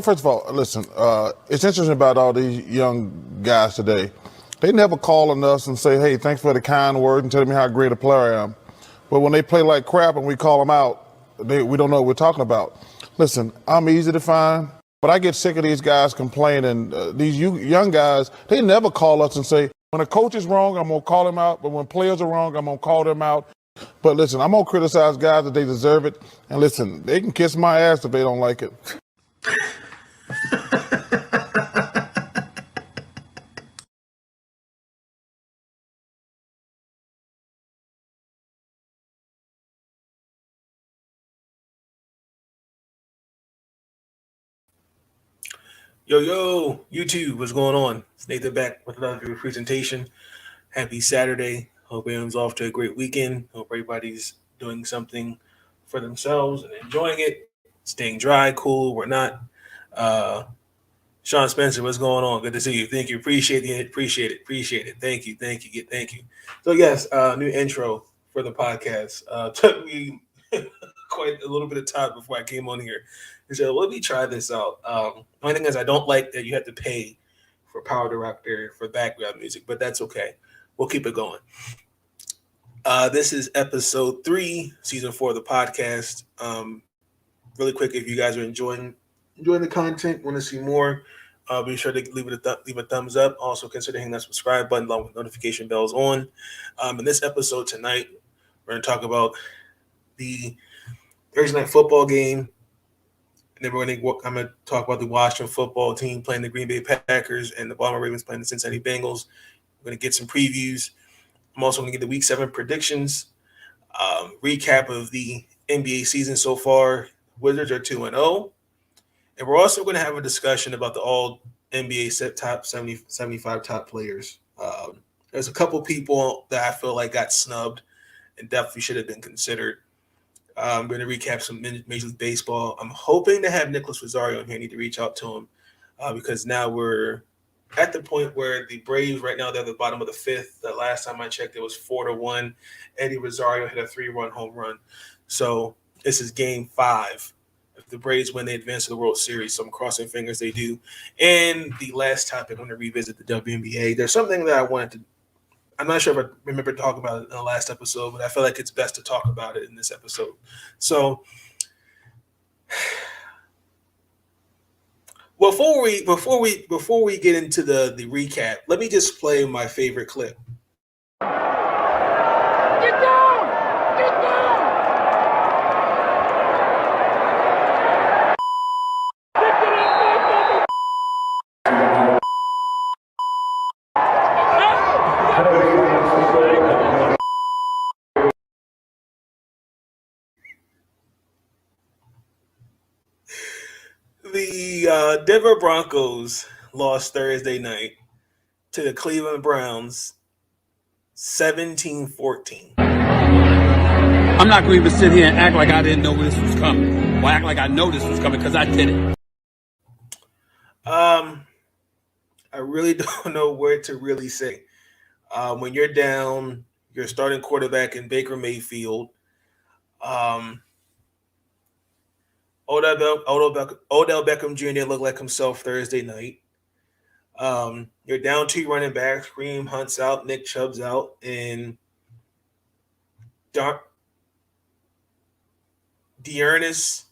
First of all, listen, it's interesting about all these young guys today. They never call on us and say, hey, thanks for the kind word and telling me how great a player I am. But when they play like crap and we call them out, we don't know what we're talking about. Listen, I'm easy to find, but I get sick of these guys complaining. These young guys, they never call us and say, when a coach is wrong, I'm going to call him out. But when players are wrong, I'm going to call them out. But listen, I'm going to criticize guys that they deserve it. And listen, they can kiss my ass if they don't like it. Yo, YouTube, what's going on? It's Nathan back with another presentation. Happy Saturday. Hope everyone's off to a great weekend. Hope everybody's doing something for themselves and enjoying it, staying dry, cool, or not. Sean Spencer, what's going on? Good to see you. Thank you. Appreciate it. Thank you. So yes, new intro for the podcast. Took me quite a little bit of time before I came on here. And so let me try this out. Only thing is I don't like that you have to pay for Power Director for background music, but that's okay. We'll keep it going. This is episode 3, season 4 of the podcast. Really quick, if you guys are enjoying the content, want to see more, be sure to leave a thumbs up. Also consider hitting that subscribe button along with notification bells on. In this episode tonight, we're going to talk about the Thursday night football game. And then I'm going to talk about the Washington football team playing the Green Bay Packers and the Baltimore Ravens playing the Cincinnati Bengals. We're going to get some previews. I'm also going to get the Week 7 predictions, recap of the NBA season so far. Wizards are 2-0. And we're also going to have a discussion about the all NBA top 75 top players. There's a couple people that I feel like got snubbed and definitely should have been considered. I'm going to recap some Major League Baseball. I'm hoping to have Nicholas Rosario in here. I need to reach out to him because now we're at the point where the Braves right now, they're at the bottom of the 5th. The last time I checked, it was 4-1. Eddie Rosario hit a 3-run home run. So this is game 5. If the Braves win, they advance to the World Series. So I'm crossing fingers they do. And the last topic, I'm going to revisit the WNBA. There's something that I wanted to – I'm not sure if I remember talking about it in the last episode, but I feel like it's best to talk about it in this episode. So before we get into the recap, let me just play my favorite clip. Get down! Get down! The Denver Broncos lost Thursday night to the Cleveland Browns 17-14. I'm not going to even sit here and act like I didn't know this was coming. Or act like I know this was coming because I did it. I really don't know where to really say. When you're down, your starting quarterback in Baker Mayfield, Odell Beckham Jr. looked like himself Thursday night. You're down 2 running backs. Kareem Hunt's out, Nick Chubb's out, and Dearness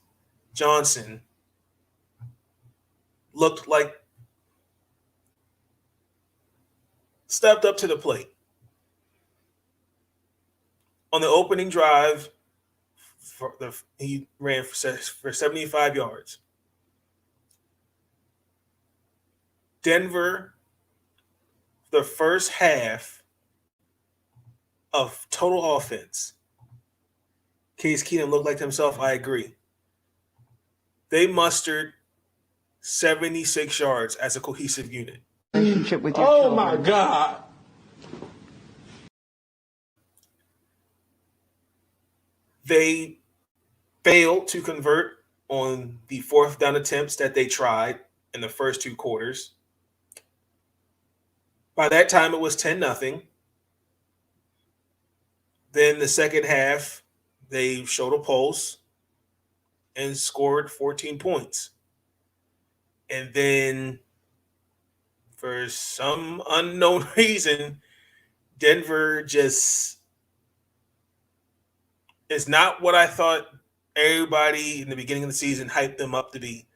Johnson looked like stepped up to the plate. On the opening drive, he ran for 75 yards. Denver, the first half of total offense, Case Keenum looked like himself. I agree. They mustered 76 yards as a cohesive unit. Oh, my God. They failed to convert on the 4th down attempts that they tried in the first 2 quarters. By that time, it was 10-0. Then the second half, they showed a pulse and scored 14 points. And then for some unknown reason, Denver just is not what I thought everybody in the beginning of the season hyped them up to be.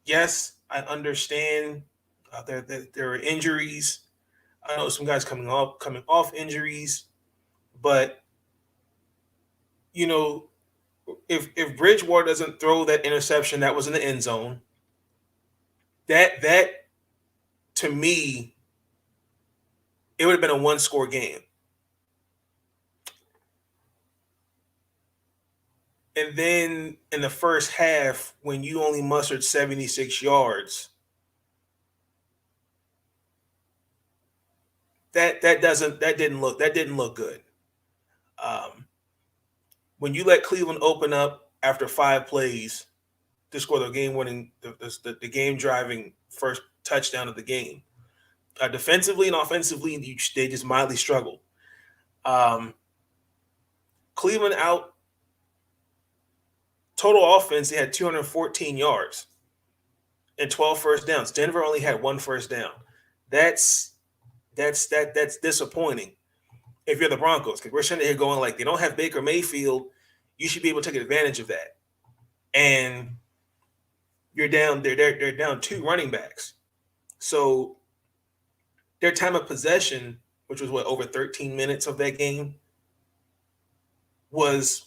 Yes, I understand there are injuries. I know some guys coming off injuries, but you know, if Bridgewater doesn't throw that interception that was in the end zone, that to me, it would have been a one-score game. And then in the first half, when you only mustered 76 yards, that didn't look good. When you let Cleveland open up after 5 plays to score the game-winning, the game-driving first touchdown of the game, defensively and offensively, they just mildly struggled. Cleveland out total offense, they had 214 yards and 12 first downs. Denver only had 1 first down. That's disappointing if you're the Broncos, because we're sitting here going like, they don't have Baker Mayfield. You should be able to take advantage of that. And you're down. They're down 2 running backs. So their time of possession, which was over 13 minutes of that game, was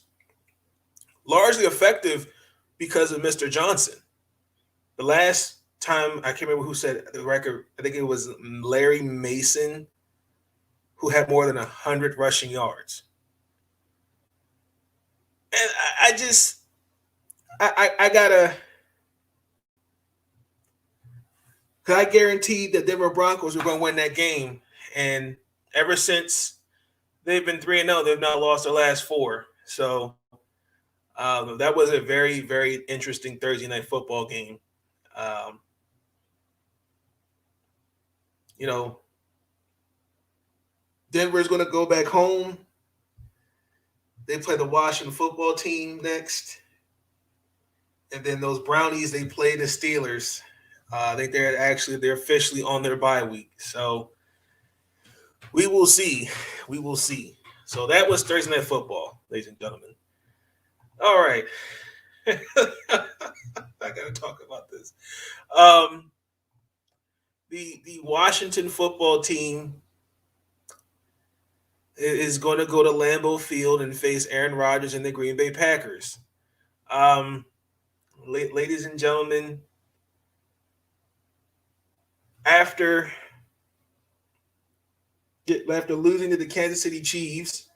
largely effective because of Mr. Johnson. The last time, I can't remember who said the record, I think it was Larry Mason, who had more than 100 rushing yards. And I guaranteed that Denver Broncos were going to win that game. And ever since they've been 3-0, they've not lost their last 4. So that was a very, very interesting Thursday night football game. Denver's going to go back home. They play the Washington football team next. And then those Brownies, they play the Steelers. I think they're officially on their bye week. So we will see. We will see. So that was Thursday night football, ladies and gentlemen. All right. I got to talk about this. The Washington football team is going to go to Lambeau Field and face Aaron Rodgers and the Green Bay Packers. Ladies and gentlemen, after losing to the Kansas City Chiefs,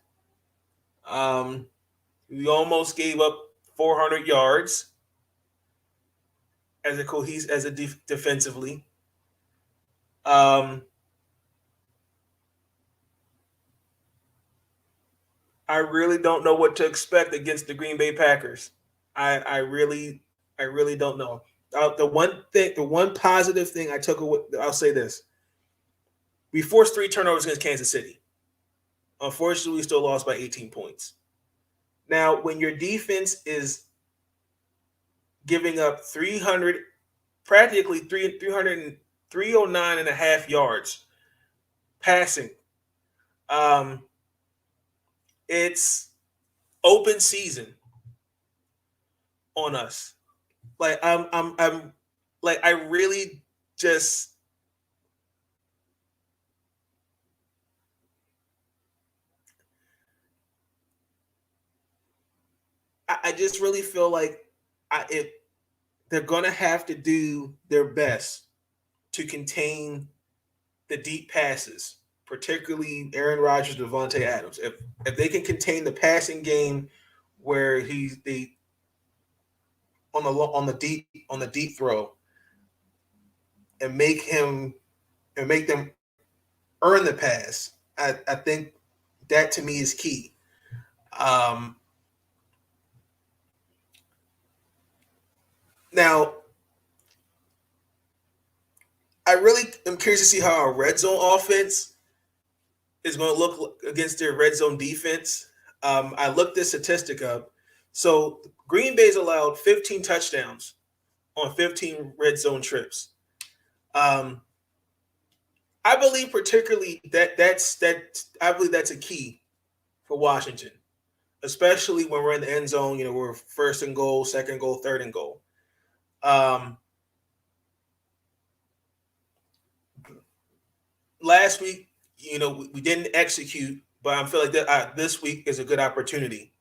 we almost gave up 400 yards defensively. I really don't know what to expect against the Green Bay Packers. I really don't know. The one positive thing I took away, I'll say this: we forced 3 turnovers against Kansas City. Unfortunately, we still lost by 18 points. Now, when your defense is giving up 309 and a half yards passing, it's open season on us. Like I'm like, I really just I just really feel like they're gonna have to do their best to contain the deep passes, particularly Aaron Rodgers, Devontae Adams. If they can contain the passing game, where on the deep throw, and make them earn the pass, I think that to me is key. Now, I really am curious to see how our red zone offense is going to look against their red zone defense. I looked this statistic up. So Green Bay's allowed 15 touchdowns on 15 red zone trips. I believe particularly that's I believe that's a key for Washington, especially when we're in the end zone. We're first and goal, second goal, third and goal. Last week, we didn't execute, but I feel like that this week is a good opportunity.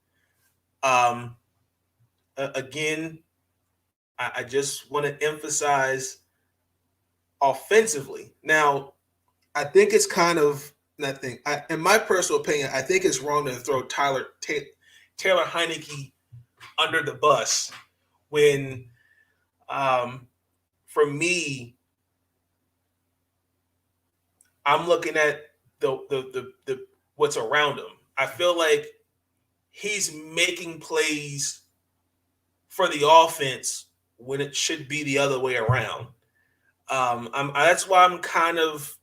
Again, I just want to emphasize offensively. Now, I think it's kind of nothing. In my personal opinion, I think it's wrong to throw Taylor Heineke under the bus when, for me, I'm looking at the what's around him. I feel like he's making plays for the offense when it should be the other way around. That's why I'm kind of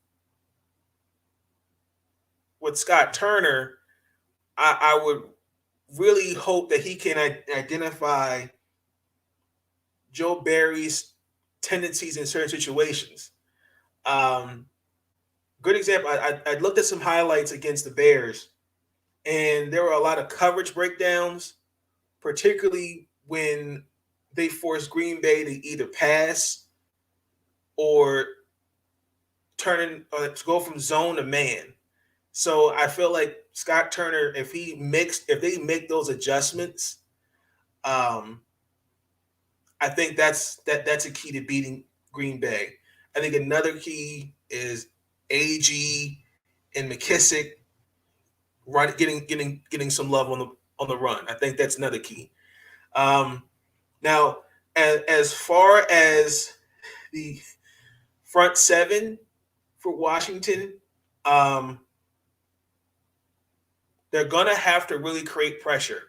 with Scott Turner. I would really hope that he can identify Joe Barry's tendencies in certain situations. Good example. I looked at some highlights against the Bears, and there were a lot of coverage breakdowns, particularly when they forced Green Bay to either pass or to go from zone to man. So I feel like Scott Turner, if they make those adjustments, I think that's a key to beating Green Bay. I think another key is AG and McKissick getting some love on the run. I think that's another key. Now, as far as the front seven for Washington, they're gonna have to really create pressure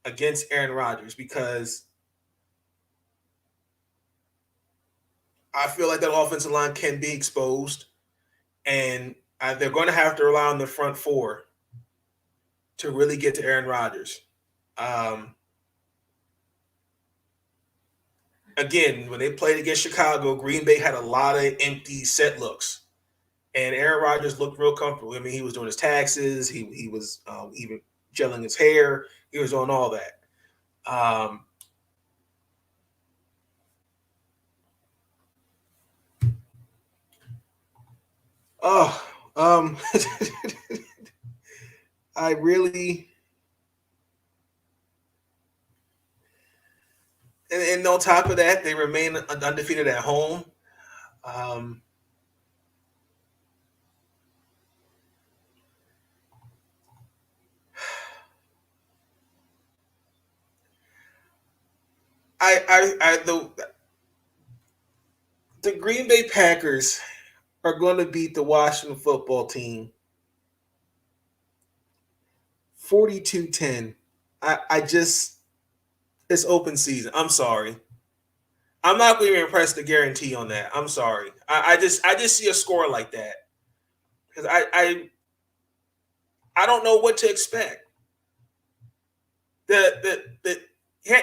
against Aaron Rodgers, because I feel like that offensive line can be exposed, and they're going to have to rely on the front four to really get to Aaron Rodgers. Again, when they played against Chicago, Green Bay had a lot of empty set looks, and Aaron Rodgers looked real comfortable. I mean, he was doing his taxes. He was even gelling his hair. He was doing all that. I really, and on top of that, they remain undefeated at home. The Green Bay Packers are going to beat the Washington football team 42-10. It's open season. I'm sorry. I'm not going to even press the guarantee on that. I'm sorry. I just see a score like that, because I don't know what to expect. The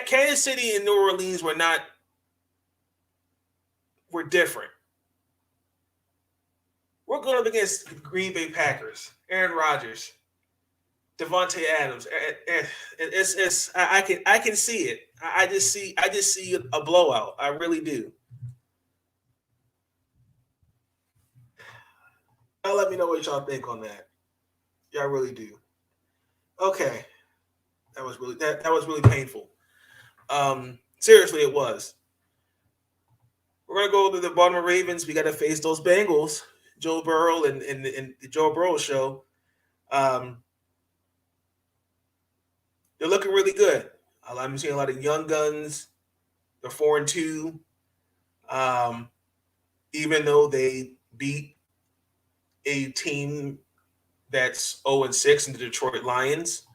Kansas City and New Orleans were different. We're going up against the Green Bay Packers, Aaron Rodgers, Devontae Adams. I can see it. I just see a blowout. I really do. Now let me know what y'all think on that. Yeah, I really do. Okay, that was really painful. Seriously, it was. We're gonna go to the Baltimore Ravens. We got to face those Bengals, Joe Burrow and the Joe Burrow show. They're looking really good. I'm seeing a lot of young guns. They're 4-2. Even though they beat a team that's 0-6 in the Detroit Lions.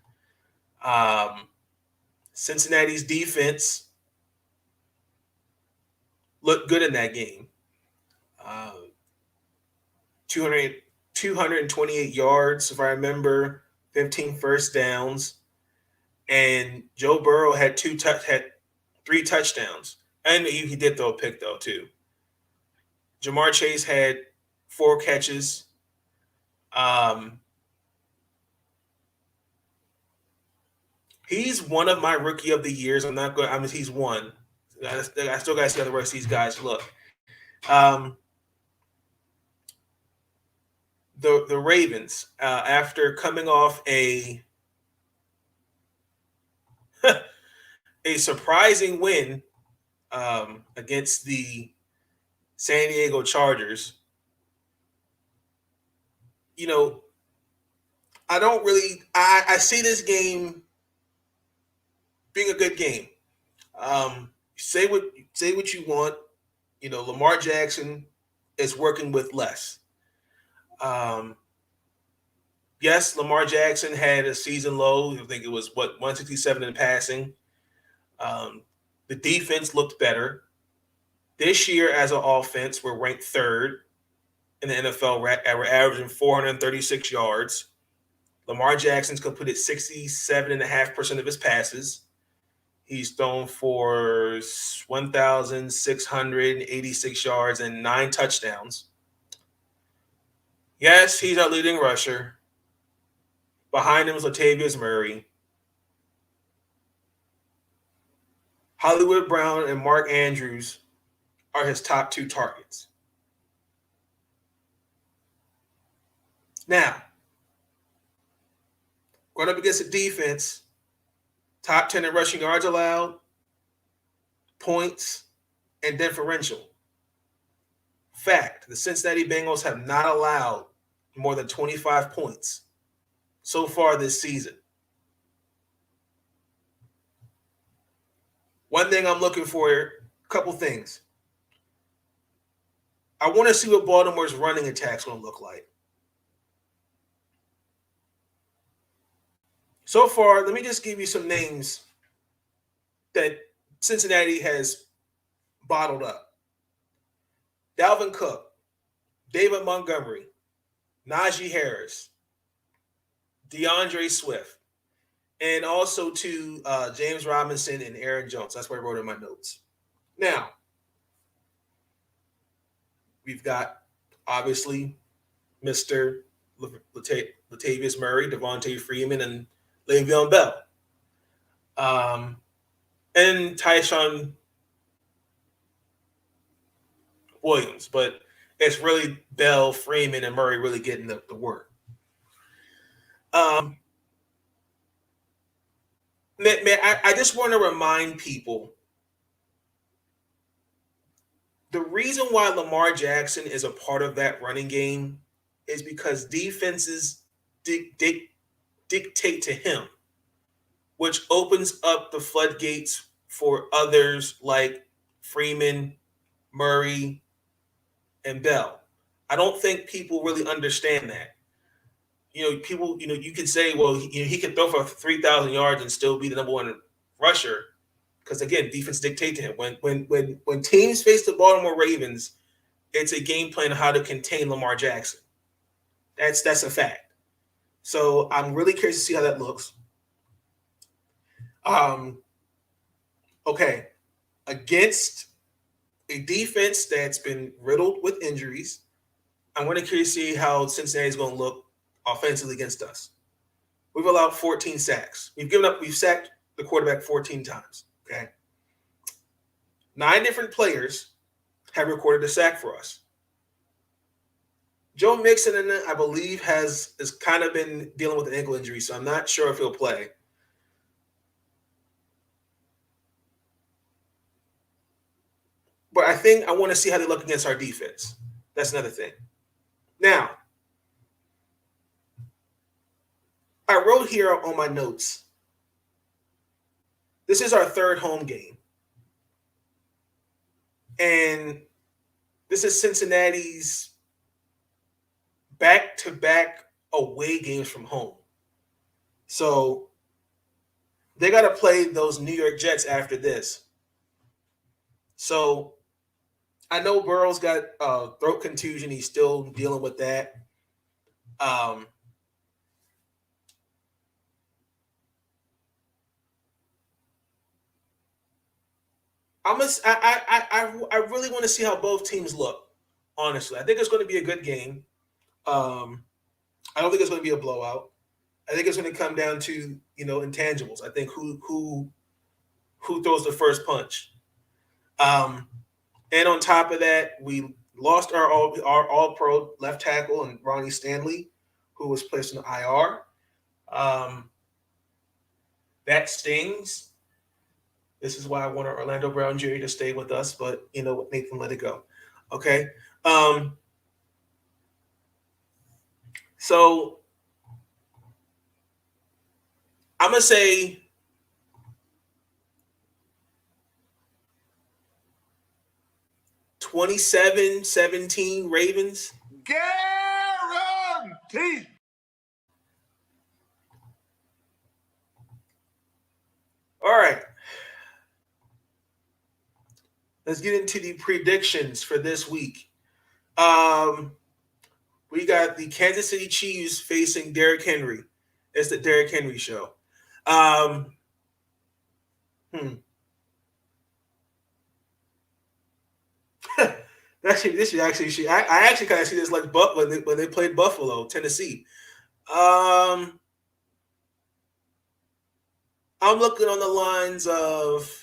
Cincinnati's defense looked good in that game. 228 yards, if I remember, 15 first downs. And Joe Burrow had two 3 touchdowns. And he did throw a pick, though, too. Jamar Chase had 4 catches. He's one of my rookie of the years. He's one. I still got to see how the rest of these guys look. The Ravens, after coming off a surprising win against the San Diego Chargers, I see this game being a good game. Say what you want. Lamar Jackson is working with less. Yes, Lamar Jackson had a season low. I think it was 167 in passing. The defense looked better. This year, as an offense, we're ranked 3rd in the NFL. We're averaging 436 yards. Lamar Jackson's completed 67.5% of his passes. He's thrown for 1,686 yards and 9 touchdowns. Yes, he's our leading rusher. Behind him is Latavius Murray. Hollywood Brown and Mark Andrews are his top 2 targets. Now, going up against a defense, top 10 in rushing yards allowed, points, and differential. Fact, the Cincinnati Bengals have not allowed more than 25 points so far this season. One thing I'm looking for, a couple things. I want to see what Baltimore's running attack's going to look like. So far, let me just give you some names that Cincinnati has bottled up. Dalvin Cook, David Montgomery, Najee Harris, DeAndre Swift, and also to James Robinson and Aaron Jones. That's what I wrote in my notes. Now, we've got, obviously, Mr. Latavius Murray, Devontae Freeman, and Le'Veon Bell. And Tyshawn Williams. But it's really Bell, Freeman, and Murray really getting the work. Man, I just want to remind people the reason why Lamar Jackson is a part of that running game is because defenses dictate to him, which opens up the floodgates for others like Freeman, Murray, and Bell. I don't think people really understand that. People, you can say, well, he can throw for 3,000 yards and still be the number 1 rusher. Because again, defense dictate to him. When teams face the Baltimore Ravens, it's a game plan on how to contain Lamar Jackson. That's a fact. So I'm really curious to see how that looks. Okay, against a defense that's been riddled with injuries, I'm really curious to see how Cincinnati is going to look offensively against us. We've allowed 14 sacks. We've sacked the quarterback 14 times. Okay. 9 different players have recorded a sack for us. Joe Mixon, I believe, has kind of been dealing with an ankle injury, so I'm not sure if he'll play. But I think I want to see how they look against our defense. That's another thing. Now, I wrote here on my notes, this is our 3rd home game. And this is Cincinnati's back-to-back away games from home. So they got to play those New York Jets after this. So I know Burrow's got throat contusion. He's still dealing with that. I really want to see how both teams look. Honestly, I think it's going to be a good game. I don't think it's going to be a blowout. I think it's going to come down to intangibles. I think who throws the first punch. And on top of that, we lost our all pro left tackle and Ronnie Stanley, who was placed on IR. That stings. This is why I wanted Orlando Brown Jr. to stay with us, but you know what, Nathan, let it go. Okay. So I'm gonna say 27-17 Ravens. Guaranteed. All right. Let's get into the predictions for this week. We got the Kansas City Chiefs facing Derrick Henry. It's the Derrick Henry show. This should actually. I actually kind of see this like when they played Buffalo, Tennessee. I'm looking on the lines of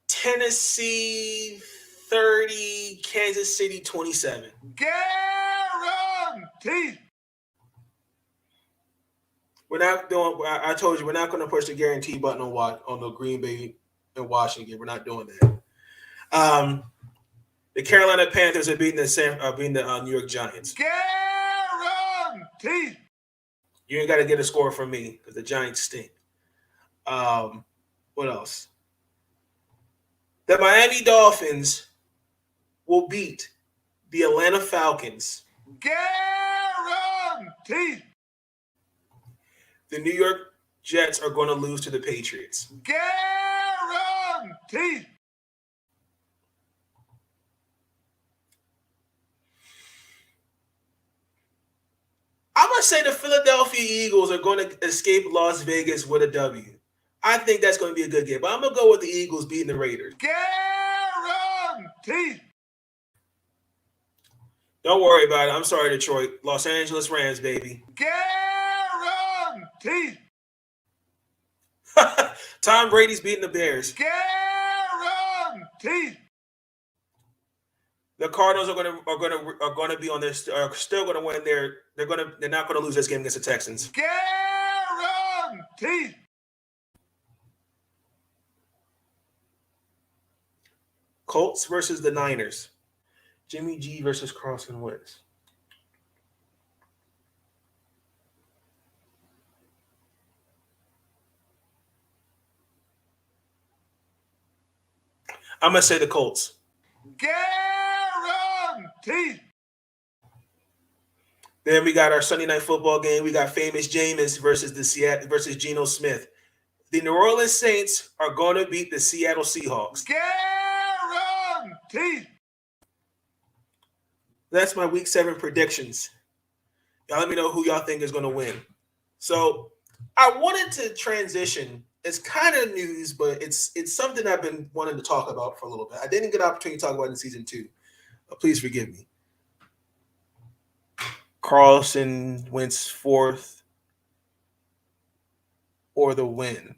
Tennessee 30, Kansas City 27. Guaranteed. We're not doing. I told you we're not going to push the guarantee button on the Green Bay and Washington. We're not doing that. The Carolina Panthers are beating the New York Giants. Guaranteed. You ain't got to get a score from me because the Giants stink. What else? The Miami Dolphins will beat the Atlanta Falcons. Guaranteed. The New York Jets are going to lose to the Patriots. Guaranteed. I'm going to say the Philadelphia Eagles are going to escape Las Vegas with a W. I think that's going to be a good game, but I'm going to go with the Eagles beating the Raiders. Guaranteed. Don't worry about it. I'm sorry, Detroit. Los Angeles Rams, baby. Guaranteed. Tom Brady's beating the Bears. Guaranteed. The Cardinals are going to be on this. Are still going to win. They're not going to lose this game against the Texans. Guaranteed. Colts versus the Niners. Jimmy G versus Carson Wentz. I'm going to say the Colts. Guaranteed. Then we got our Sunday night football game. We got famous Jameis versus Geno Smith. The New Orleans Saints are going to beat the Seattle Seahawks. Guaranteed. That's my week 7 predictions. Y'all let me know who y'all think is going to win. So I wanted to transition. It's kind of news, but it's something I've been wanting to talk about for a little bit. I didn't get an opportunity to talk about it in season 2. Please forgive me. Carlson wins 4th or the win.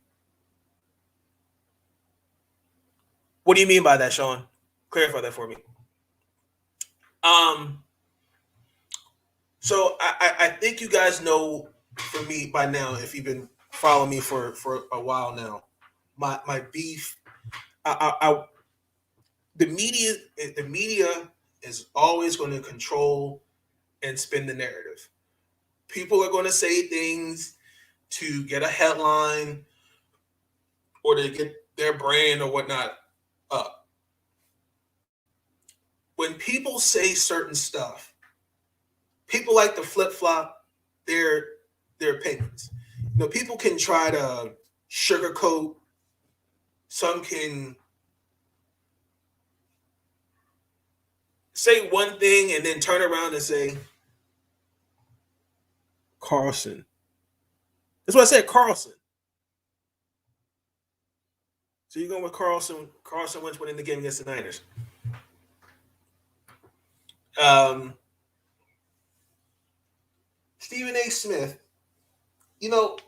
What do you mean by that, Sean? Clarify that for me. So I think you guys know, for me by now, if you've been following me for a while now, my beef. The media is always going to control and spin the narrative. People are going to say things to get a headline or to get their brand or whatnot up. When people say certain stuff, people like to flip-flop their opinions. You know, people can try to sugarcoat. Some can say one thing and then turn around and say, Carlson. That's what I said, Carlson. So you're going with Carlson Wentz winning the game against the Niners. Stephen A. Smith, you know,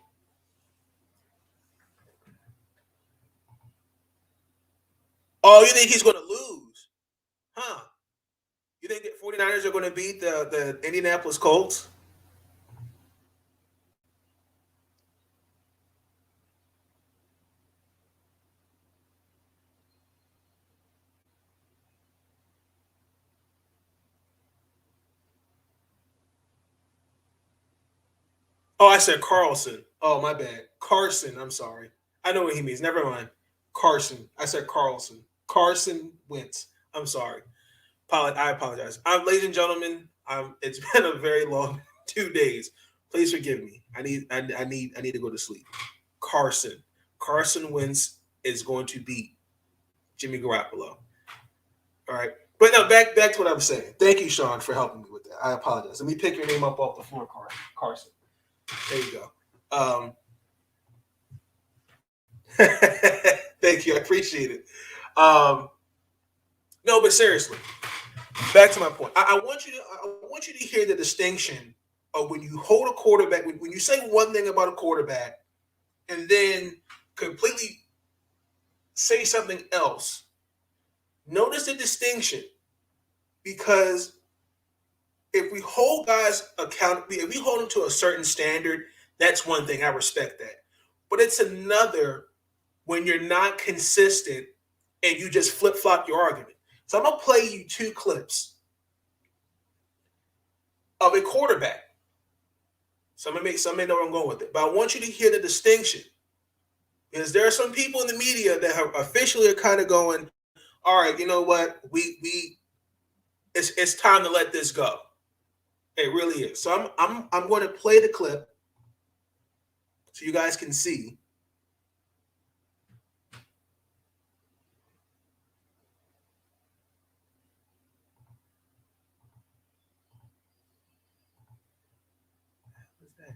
oh, you think he's going to lose? Huh? You think the 49ers are going to beat the Indianapolis Colts? Oh, I said Carlson. Oh, my bad. Carson, I'm sorry. I know what he means. Never mind. Carson. I said Carlson. Carson Wentz. I'm sorry. I apologize. Ladies and gentlemen, it's been a very long 2 days. Please forgive me. I need to go to sleep. Carson Wentz is going to beat Jimmy Garoppolo. All right. But no, back to what I was saying. Thank you, Sean, for helping me with that. I apologize. Let me pick your name up off the floor, Carson. There you go. Thank you. I appreciate it. No, but seriously, back to my point. I want you to hear the distinction of when you hold a quarterback, when you say one thing about a quarterback and then completely say something else. Notice the distinction, because if we hold guys accountable, if we hold them to a certain standard, that's one thing. I respect that. But it's another when you're not consistent and you just flip-flop your argument. So I'm going to play you 2 clips of a quarterback. Some may know where I'm going with it. But I want you to hear the distinction. Because there are some people in the media that have officially are kind of going, all right, you know what? It's time to let this go. It really is. So I'm going to play the clip so you guys can see. What's that?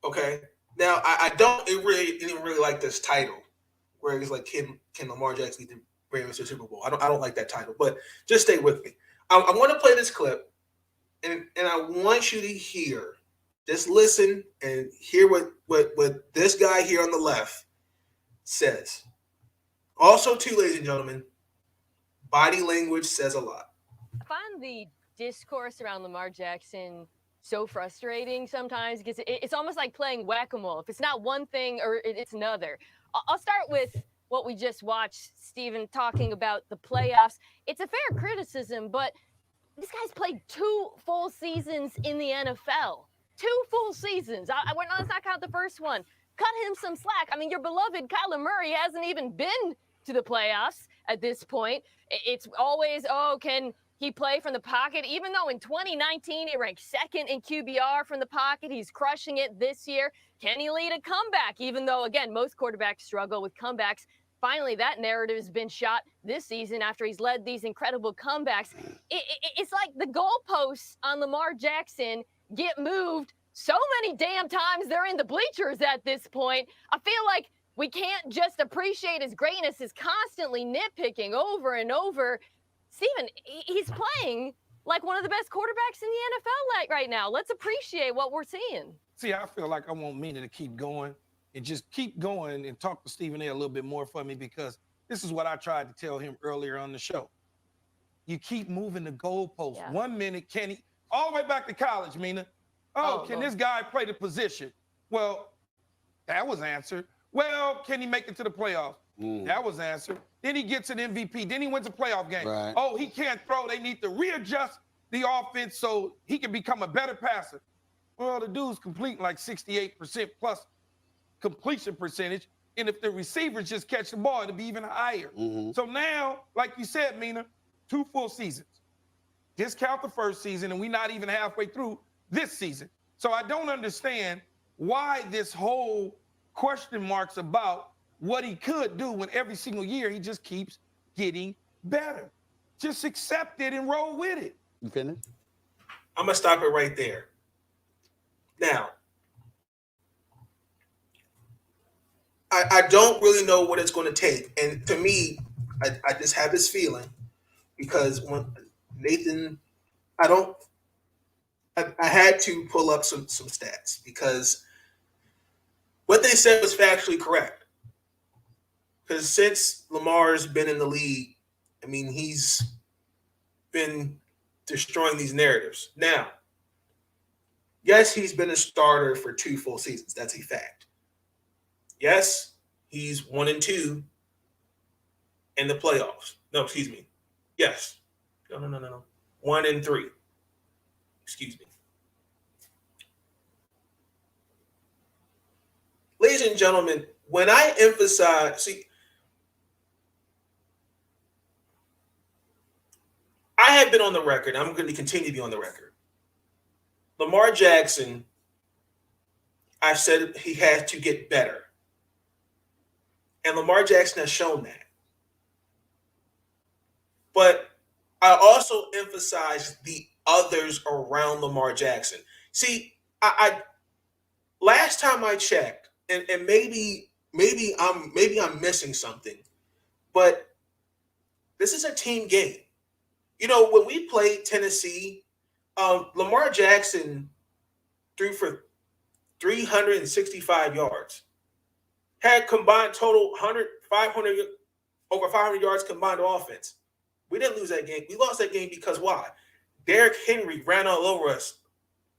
Okay. Now I didn't really like this title, where it's like can Lamar Jackson lead the Ravens to the Super Bowl? I don't like that title, but just stay with me. I want to play this clip, and I want you to hear, just listen and hear what this guy here on the left says. Also, too, ladies and gentlemen, body language says a lot. I find the discourse around Lamar Jackson so frustrating sometimes, because it's almost like playing whack-a-mole. If it's not one thing or it's another. I'll start with what we just watched, Stephen, talking about the playoffs. It's a fair criticism, but this guy's played 2 full seasons in the NFL. 2 full seasons. Let's not count the first one. Cut him some slack. I mean, your beloved Kyler Murray hasn't even been to the playoffs at this point. It's always, can he play from the pocket? Even though in 2019 he ranked 2nd in QBR from the pocket, he's crushing it this year. Can he lead a comeback? Even though, again, most quarterbacks struggle with comebacks. Finally, that narrative has been shot this season after he's led these incredible comebacks. It's like the goalposts on Lamar Jackson get moved so many damn times they're in the bleachers at this point. I feel like we can't just appreciate his greatness, is constantly nitpicking over and over. Steven, he's playing like one of the best quarterbacks in the NFL right now. Let's appreciate what we're seeing. See, I feel like I want Mina to keep going and just keep going and talk to Stephen A. a little bit more for me, because this is what I tried to tell him earlier on the show. You keep moving the goalposts. Yeah. 1 minute, can he, all the way back to college, Mina. Can this guy play the position? Well, that was answered. Well, can he make it to the playoffs? That was answered. Then he gets an MVP. Then he wins a playoff game. Right. Oh, he can't throw. They need to readjust the offense so he can become a better passer. Well, the dude's completing like 68% plus completion percentage. And if the receivers just catch the ball, it'll be even higher. So now, like you said, Mina, 2 full seasons. Discount the first season, and we're not even halfway through this season. So I don't understand why this whole question marks about what he could do when every single year he just keeps getting better. Just accept it and roll with it. You finished? I'm going to stop it right there. Now, I don't really know what it's going to take. And to me, I just have this feeling because when Nathan, I had to pull up some stats because what they said was factually correct. Because since Lamar's been in the league, I mean, he's been destroying these narratives. Now, yes, he's been a starter for 2 full seasons. That's a fact. Yes, he's 1-2 in the playoffs. No, excuse me. Yes. No. 1-3. Excuse me. Ladies and gentlemen, when I emphasize, I have been on the record. I'm going to continue to be on the record. Lamar Jackson, I said he had to get better. And Lamar Jackson has shown that. But I also emphasize the others around Lamar Jackson. See, I last time I checked, and maybe I'm missing something, but this is a team game. You know, when we played Tennessee, Lamar Jackson threw for 365 yards. Had combined total 500 over 500 yards combined offense. We didn't lose that game. We lost that game because why? Derrick Henry ran all over us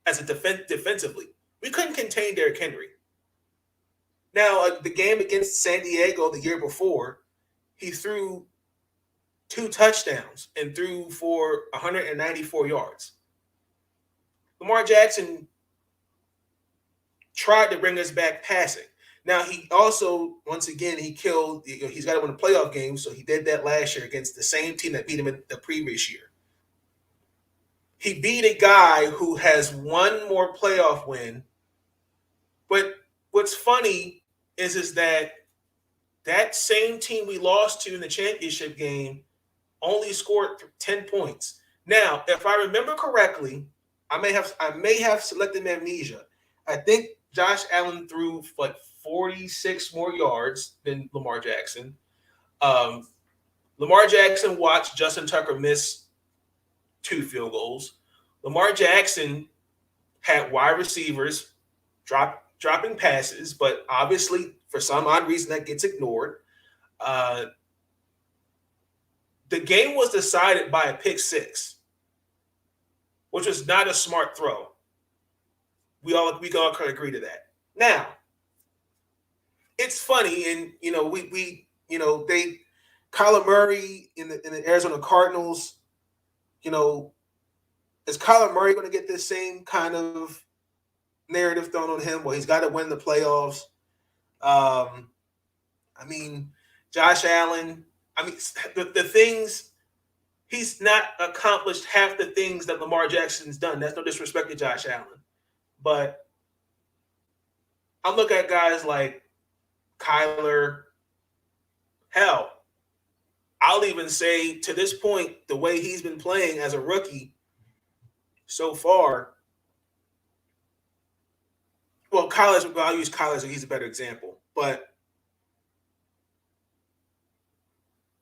as a defensively. We couldn't contain Derrick Henry. Now, the game against San Diego the year before, he threw 2 touchdowns and threw for 194 yards. Lamar Jackson tried to bring us back passing. Now, he also, once again, he's got to win a playoff game, so he did that last year against the same team that beat him in the previous year. He beat a guy who has one more playoff win. But what's funny is that same team we lost to in the championship game only scored 10 points. Now, if I remember correctly, I may have selective amnesia. I think Josh Allen threw like 46 more yards than Lamar Jackson. Lamar Jackson watched Justin Tucker miss 2 field goals. Lamar Jackson had wide receivers dropping passes, but obviously for some odd reason that gets ignored. The game was decided by a pick 6, which was not a smart throw. We all can agree to that. Now, it's funny, and Kyler Murray in the Arizona Cardinals, is Kyler Murray going to get this same kind of narrative thrown on him? Well, he's got to win the playoffs. Josh Allen, the things he's not accomplished half the things that Lamar Jackson's done. That's no disrespect to Josh Allen. But I look at guys like Kyler. Hell, I'll even say to this point, the way he's been playing as a rookie so far. Well, I'll use Kyler, so he's a better example. But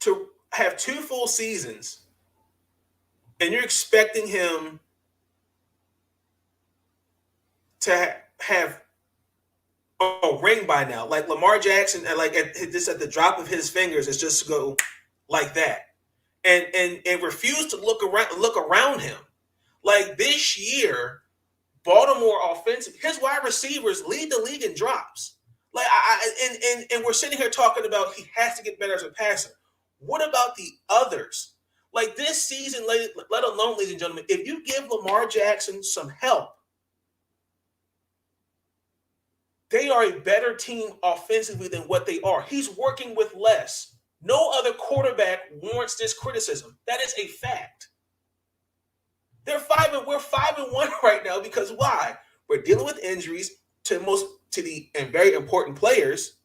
to have 2 full seasons and you're expecting him to have a ring by now, like Lamar Jackson, like at the drop of his fingers, is just go like that, and refuse to look around him. Like this year, Baltimore offensive, his wide receivers lead the league in drops. Like and we're sitting here talking about he has to get better as a passer. What about the others? Like this season, let alone, ladies and gentlemen, if you give Lamar Jackson some help, they are a better team offensively than what they are. He's working with less. No other quarterback warrants this criticism. That is a fact. We're 5-1 right now because why? We're dealing with injuries to the very important players.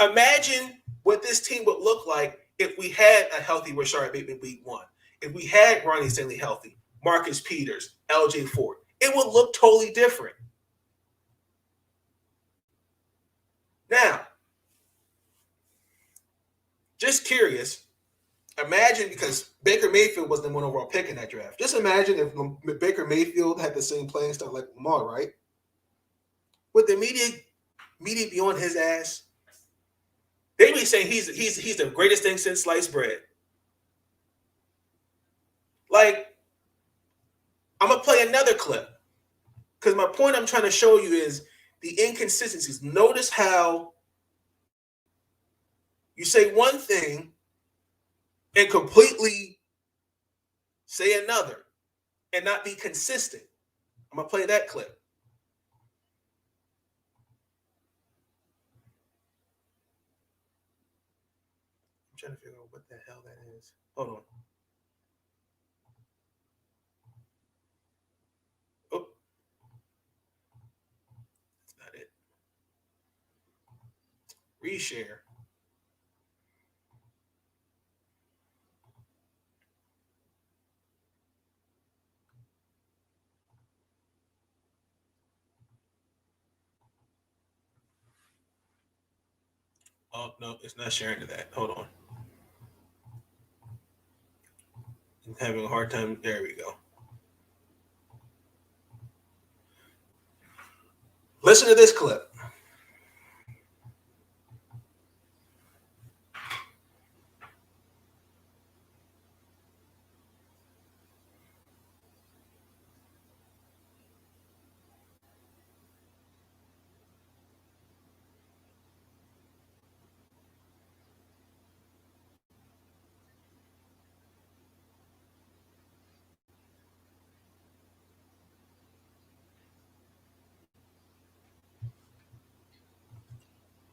Imagine what this team would look like if we had a healthy Rashard Bateman week 1. if we had Ronnie Stanley healthy, Marcus Peters, LJ Ford, it would look totally different. Now, just curious, imagine, because Baker Mayfield was the one overall pick in that draft. Just imagine if Baker Mayfield had the same playing style like Lamar, right? Would the media be on his ass? They'd be saying he's the greatest thing since sliced bread. Like, I'm going to play another clip, because my point I'm trying to show you is the inconsistencies. Notice how you say one thing and completely say another and not be consistent. I'm going to play that clip. I'm trying to figure out what the hell that is. Hold on. Oh. That's not it. Reshare. Oh, no, it's not sharing to that. Hold on. I'm having a hard time. There we go. Listen to this clip.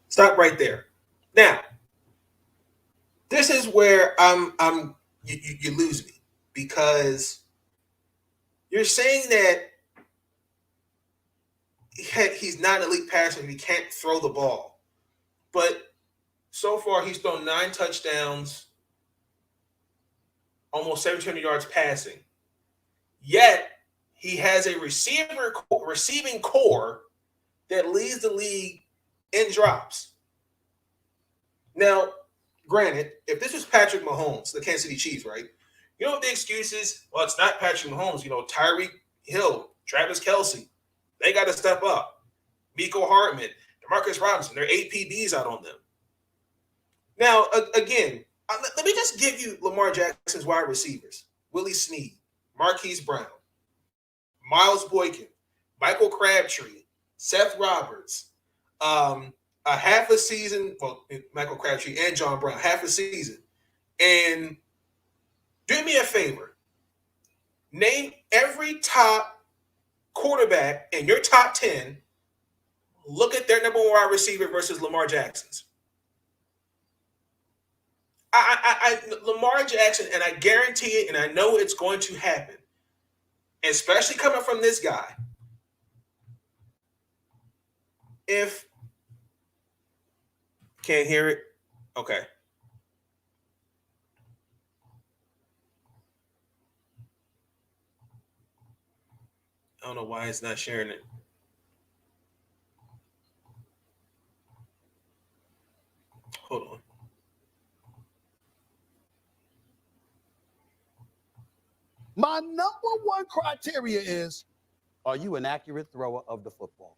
Stop right there. Now, this is where you lose me, because you're saying that he's not an elite passer and he can't throw the ball. But so far, he's thrown 9 touchdowns, almost 1,700 yards passing. Yet, he has a receiving core that leads the league in drops. Now, granted, if this was Patrick Mahomes, the Kansas City Chiefs, right? You know what the excuse is? Well, it's not Patrick Mahomes. You know, Tyreek Hill, Travis Kelce, they got to step up. Mecole Hardman, DeMarcus Robinson, there are 8 PBs out on them. Now, again, let me just give you Lamar Jackson's wide receivers. Willie Snead, Marquise Brown, Miles Boykin, Michael Crabtree, Seth Roberts, a half a season, well, Michael Crabtree and John Brown, half a season. And do me a favor. Name every top quarterback in your top 10. Look at their number 1 wide receiver versus Lamar Jackson's. Lamar Jackson, and I guarantee it, and I know it's going to happen, especially coming from this guy. If can't hear it, okay. I don't know why it's not sharing it. Hold on. My number 1 criteria is, are you an accurate thrower of the football,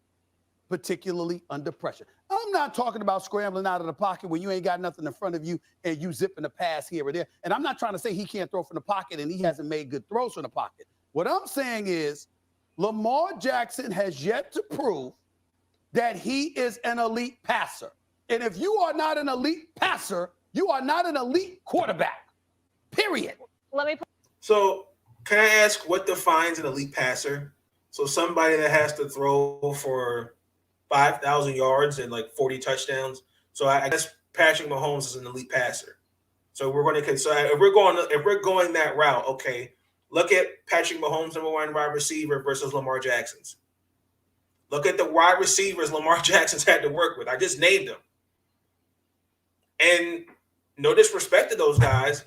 particularly under pressure? I'm not talking about scrambling out of the pocket when you ain't got nothing in front of you and you zipping a pass here or there. And I'm not trying to say he can't throw from the pocket and he hasn't made good throws from the pocket. What I'm saying is Lamar Jackson has yet to prove that he is an elite passer. And if you are not an elite passer, you are not an elite quarterback, period. So can I ask what defines an elite passer? So somebody that has to throw for 5,000 yards and like 40 touchdowns. So I guess Patrick Mahomes is an elite passer. So if we're going that route, okay, look at Patrick Mahomes, number 1 wide receiver versus Lamar Jackson's. Look at the wide receivers Lamar Jackson's had to work with. I just named them. And no disrespect to those guys,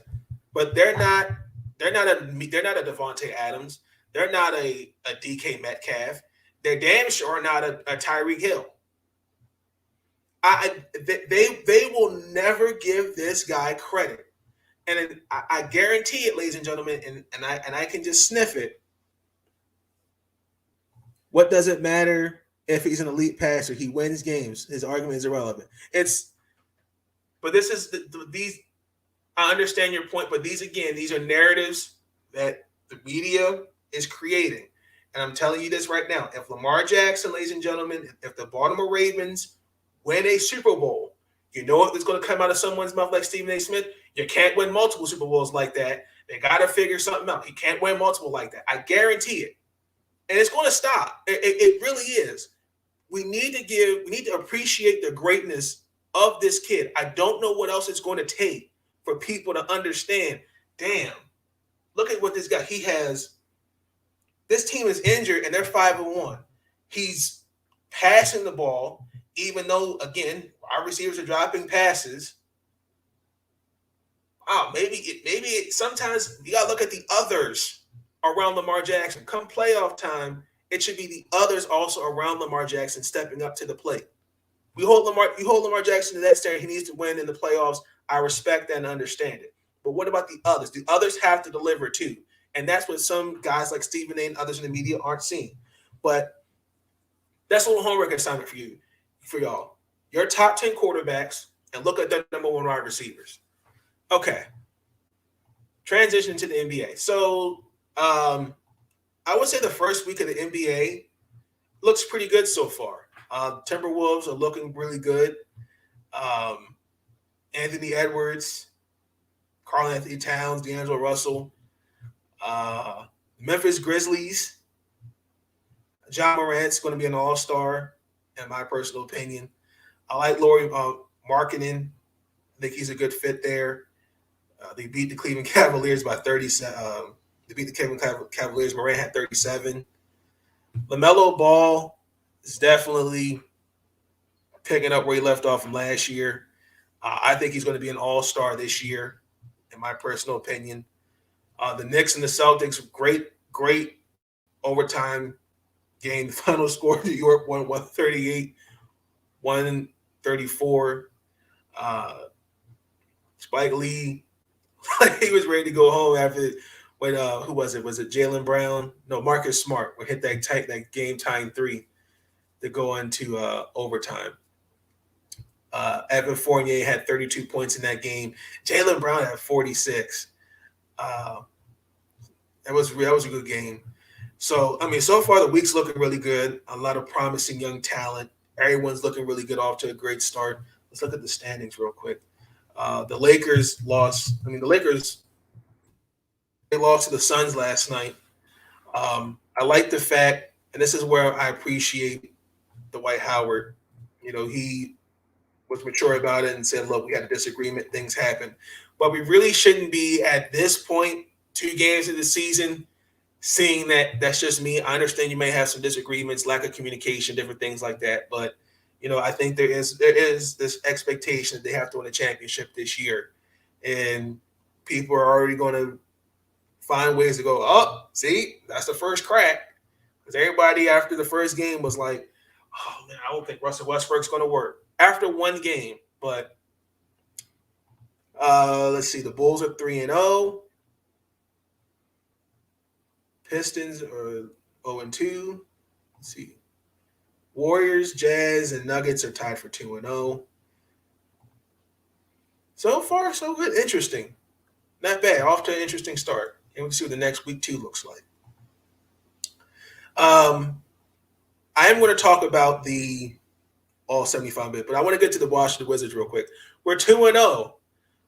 but they're not They're not a Devontae Adams. They're not a DK Metcalf. They're damn sure not a Tyreek Hill. They will never give this guy credit, and I guarantee it, ladies and gentlemen, and I can just sniff it. What does it matter if he's an elite passer? He wins games. His argument is irrelevant. But this is these. I understand your point, but these are narratives that the media is creating, and I'm telling you this right now: if Lamar Jackson, ladies and gentlemen, if the Baltimore Ravens win a Super Bowl, you know what is going to come out of someone's mouth like Stephen A. Smith? You can't win multiple Super Bowls like that. They got to figure something out. He can't win multiple like that. I guarantee it. And it's going to stop. It really is. We need to appreciate the greatness of this kid. I don't know what else it's going to take for people to understand, damn, look at what this guy, he has. This team is injured and they're 5-1. He's passing the ball, even though, again, our receivers are dropping passes. Wow, maybe sometimes you got to look at the others around Lamar Jackson. Come playoff time, it should be the others also around Lamar Jackson stepping up to the plate. You hold Lamar Jackson to that standard. He needs to win in the playoffs. I respect that and understand it. But what about the others? The others have to deliver too. And that's what some guys like Stephen A. and others in the media aren't seeing. But that's a little homework assignment for y'all. Your top 10 quarterbacks, and look at their number 1 wide receivers. Okay. Transition to the NBA. So I would say the first week of the NBA looks pretty good so far. Timberwolves are looking really good. Anthony Edwards, Karl Anthony Towns, D'Angelo Russell, Memphis Grizzlies. John Morant's going to be an all-star, in my personal opinion. I like Lauri Markkanen. I think he's a good fit there. They beat the Cleveland Cavaliers by 37. They beat the Cleveland Cavaliers. Morant had 37. LaMelo Ball is definitely picking up where he left off from last year. I think he's going to be an all-star this year, in my personal opinion. The Knicks and the Celtics, great overtime game. The final score, New York won 138, 134. Spike Lee, he was ready to go home after when who was it? Was it Jaylen Brown? No, Marcus Smart would hit that game-tying 3 to go into overtime. Evan Fournier had 32 points in that game. Jaylen Brown had 46. That was a good game. So, I mean, so far the week's looking really good. A lot of promising young talent. Everyone's looking really good, off to a great start. Let's look at the standings real quick. The Lakers lost. I mean, they lost to the Suns last night. I like the fact, and this is where I appreciate Dwight Howard. You know, he was mature about it and said, look, we had a disagreement. Things happen. But we really shouldn't be at this point, 2 games of the season, seeing that that's just me. I understand you may have some disagreements, lack of communication, different things like that. But, you know, I think there is this expectation that they have to win a championship this year. And people are already going to find ways to go, oh, see, that's the first crack. Because everybody after the first game was like, oh, man, I don't think Russell Westbrook's going to work. After one game. But let's see, the Bulls are 3-0. Pistons are 0-2. Let's see. Warriors, Jazz, and Nuggets are tied for 2-0. So far, so good. Interesting. Not bad. Off to an interesting start. And we'll see what the next week 2 looks like. I am going to talk about the all 75 bit, but I want to get to the Washington Wizards real quick. We're 2-0.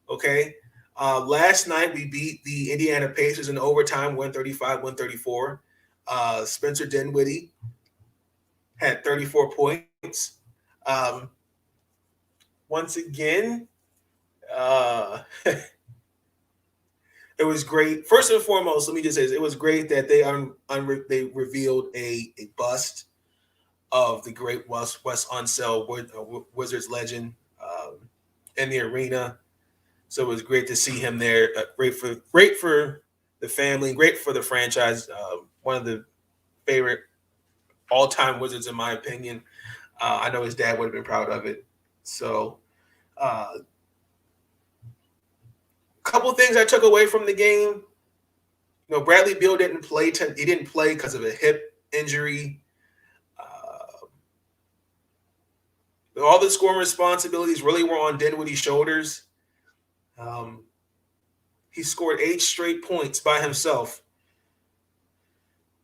Okay. Last night we beat the Indiana Pacers in overtime, 135-134. Spencer Dinwiddie had 34 points. Once again, it was great. First and foremost, let me just say this. It was great that they revealed a bust of the great Wes Unseld, Wizards legend, in the arena. So it was great to see him there. Great for the family, great for the franchise. One of the favorite all-time Wizards, in my opinion. I know his dad would have been proud of it. So, couple things I took away from the game. You know, Bradley Beal didn't play. He didn't play because of a hip injury. All the scoring responsibilities really were on Dinwiddie's shoulders. He scored 8 straight points by himself.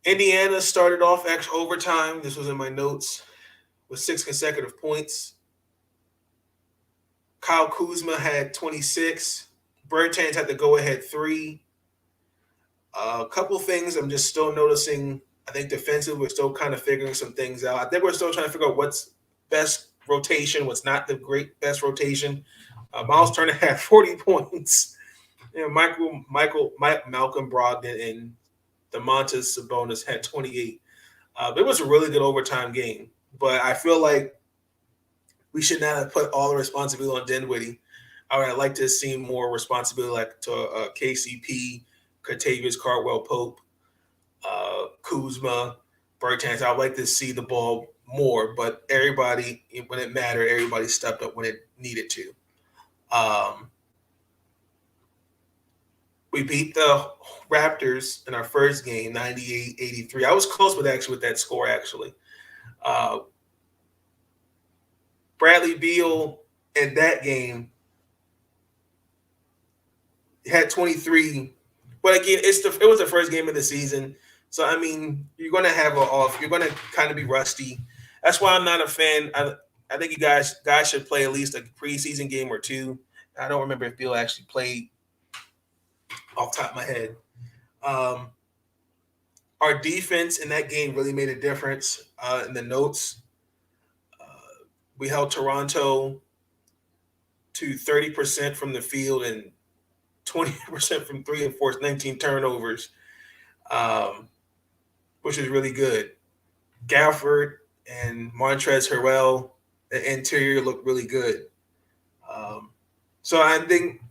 Indiana started off extra overtime. This was in my notes, with 6 consecutive points. Kyle Kuzma had 26. Bertans had the go-ahead 3. A couple things I'm just still noticing. I think defensively we're still kind of figuring some things out. I think we're still trying to figure out what's best rotation, what's not the great best rotation. Miles Turner had 40 points. You know, Malcolm Brogdon and Domantas Sabonis had 28. It was a really good overtime game, but I feel like we should not have put all the responsibility on Dinwiddie. I would like to see more responsibility, like to KCP, Kentavious Caldwell-Pope, Kuzma, Bertans. I would like to see the ball more, but everybody, when it mattered, everybody stepped up when it needed to. We beat the Raptors in our first game, 98-83. I was close with that score, actually. Bradley Beal in that game had 23. But again, it was the first game of the season. So, I mean, you're going to have an off. You're going to kind of be rusty. That's why I'm not a fan. I think you guys should play at least a preseason game or two. I don't remember if Beal actually played off the top of my head. Our defense in that game really made a difference in the notes. We held Toronto to 30% from the field and 20% from 3 and forced 19 turnovers, which is really good. Gafford and Montrezl Harrell, the interior looked really good. So I think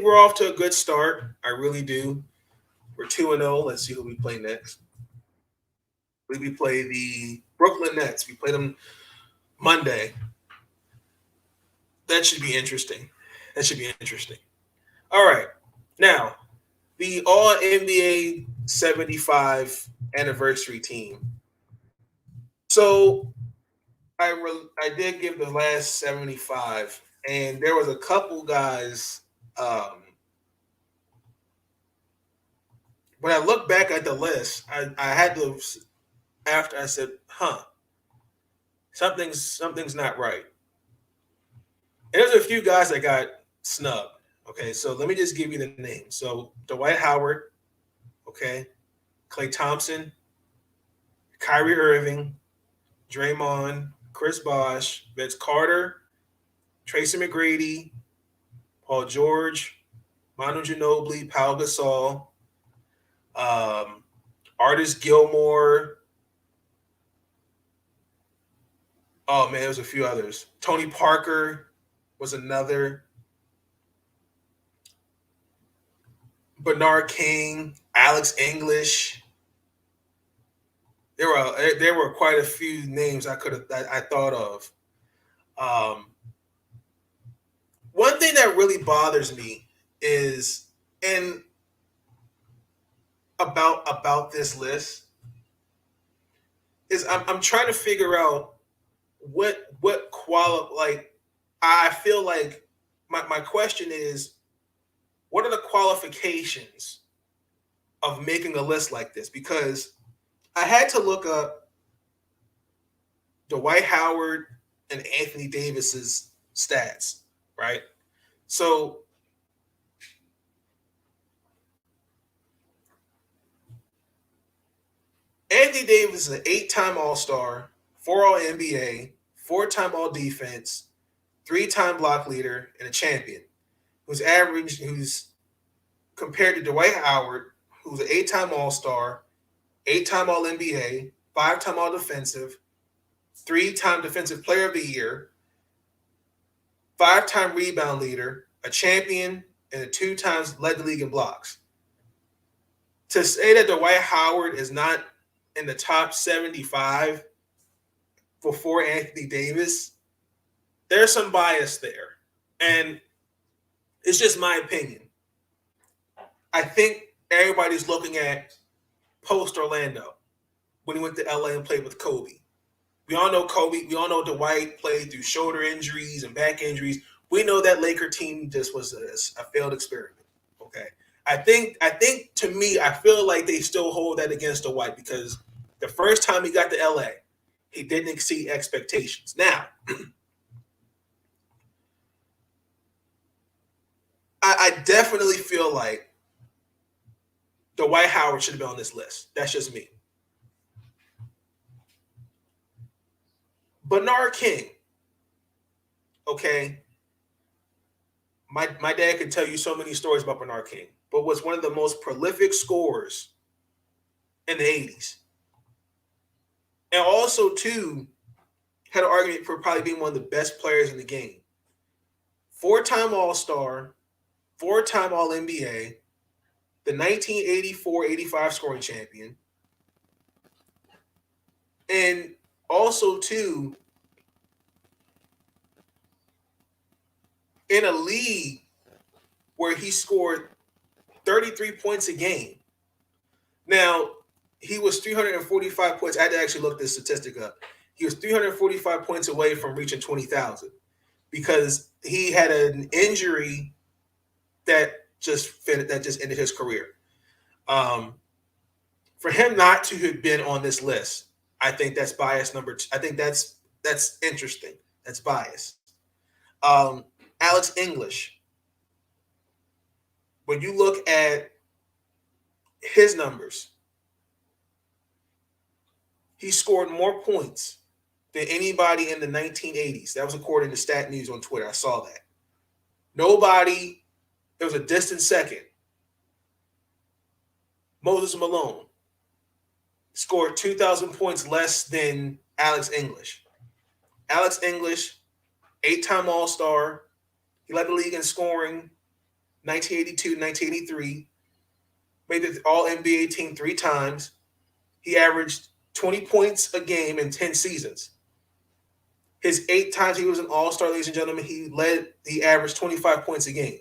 we're off to a good start. I really do. We're 2-0. Let's see who we play next. We play the Brooklyn Nets. We play them Monday. That should be interesting. All right. Now, the All-NBA 75 anniversary team. So I did give the last 75, and there was a couple guys. When I look back at the list, I had to, after I said, something's not right. And there's a few guys that got snubbed. Okay, so let me just give you the names. So Dwight Howard, okay, Klay Thompson, Kyrie Irving, Draymond, Chris Bosh, Vince Carter, Tracy McGrady, Paul George, Manu Ginobili, Pau Gasol, Artis Gilmore. Oh man, there was a few others. Tony Parker was another. Bernard King, Alex English. There were quite a few names I thought of. One thing that really bothers me is about this list is I'm trying to figure out what I feel like my question is, what are the qualifications of making a list like this? Because I had to look up Dwight Howard and Anthony Davis's stats, right? So Anthony Davis is an 8-time All-Star, 4 All-NBA, 4-time All-Defense, 3-time block leader, and a champion. Who's compared to Dwight Howard, who's an 8-time All-Star, 8-time All-NBA, 5-time All-Defensive, 3-time Defensive Player of the Year, 5-time rebound leader, a champion, and 2 times led the league in blocks. to say that Dwight Howard is not in the top 75 before Anthony Davis, there's some bias there. And it's just my opinion. I think everybody's looking at post-Orlando when he went to LA and played with Kobe. We all know Kobe. We all know Dwight played through shoulder injuries and back injuries. We know that Laker team just was a failed experiment. Okay. I think to me, I feel like they still hold that against Dwight because the first time he got to LA, he didn't exceed expectations. Now, I definitely feel like Dwight Howard should have been on this list. That's just me. Bernard King, okay. My dad could tell you so many stories about Bernard King, but was one of the most prolific scorers in the 80s. And also, too, had an argument for probably being one of the best players in the game. 4-time All-Star, 4-time All-NBA, the 1984-85 scoring champion, and also, too, in a league where he scored 33 points a game. Now, he was 345 points. I had to actually look this statistic up. He was 345 points away from reaching 20,000 because he had an injury that just ended his career. For him not to have been on this list, I think that's bias number two. I think that's interesting. That's bias. Alex English. When you look at his numbers, he scored more points than anybody in the 1980s. That was according to Stat News on Twitter. I saw that. Nobody, there was a distant second. Moses Malone scored 2,000 points less than Alex English. Alex English, 8-time All-Star. He led the league in scoring 1982, 1983. Made the All-NBA team 3 times. He averaged 20 points a game in 10 seasons. His 8 times he was an All-Star, ladies and gentlemen, he averaged 25 points a game.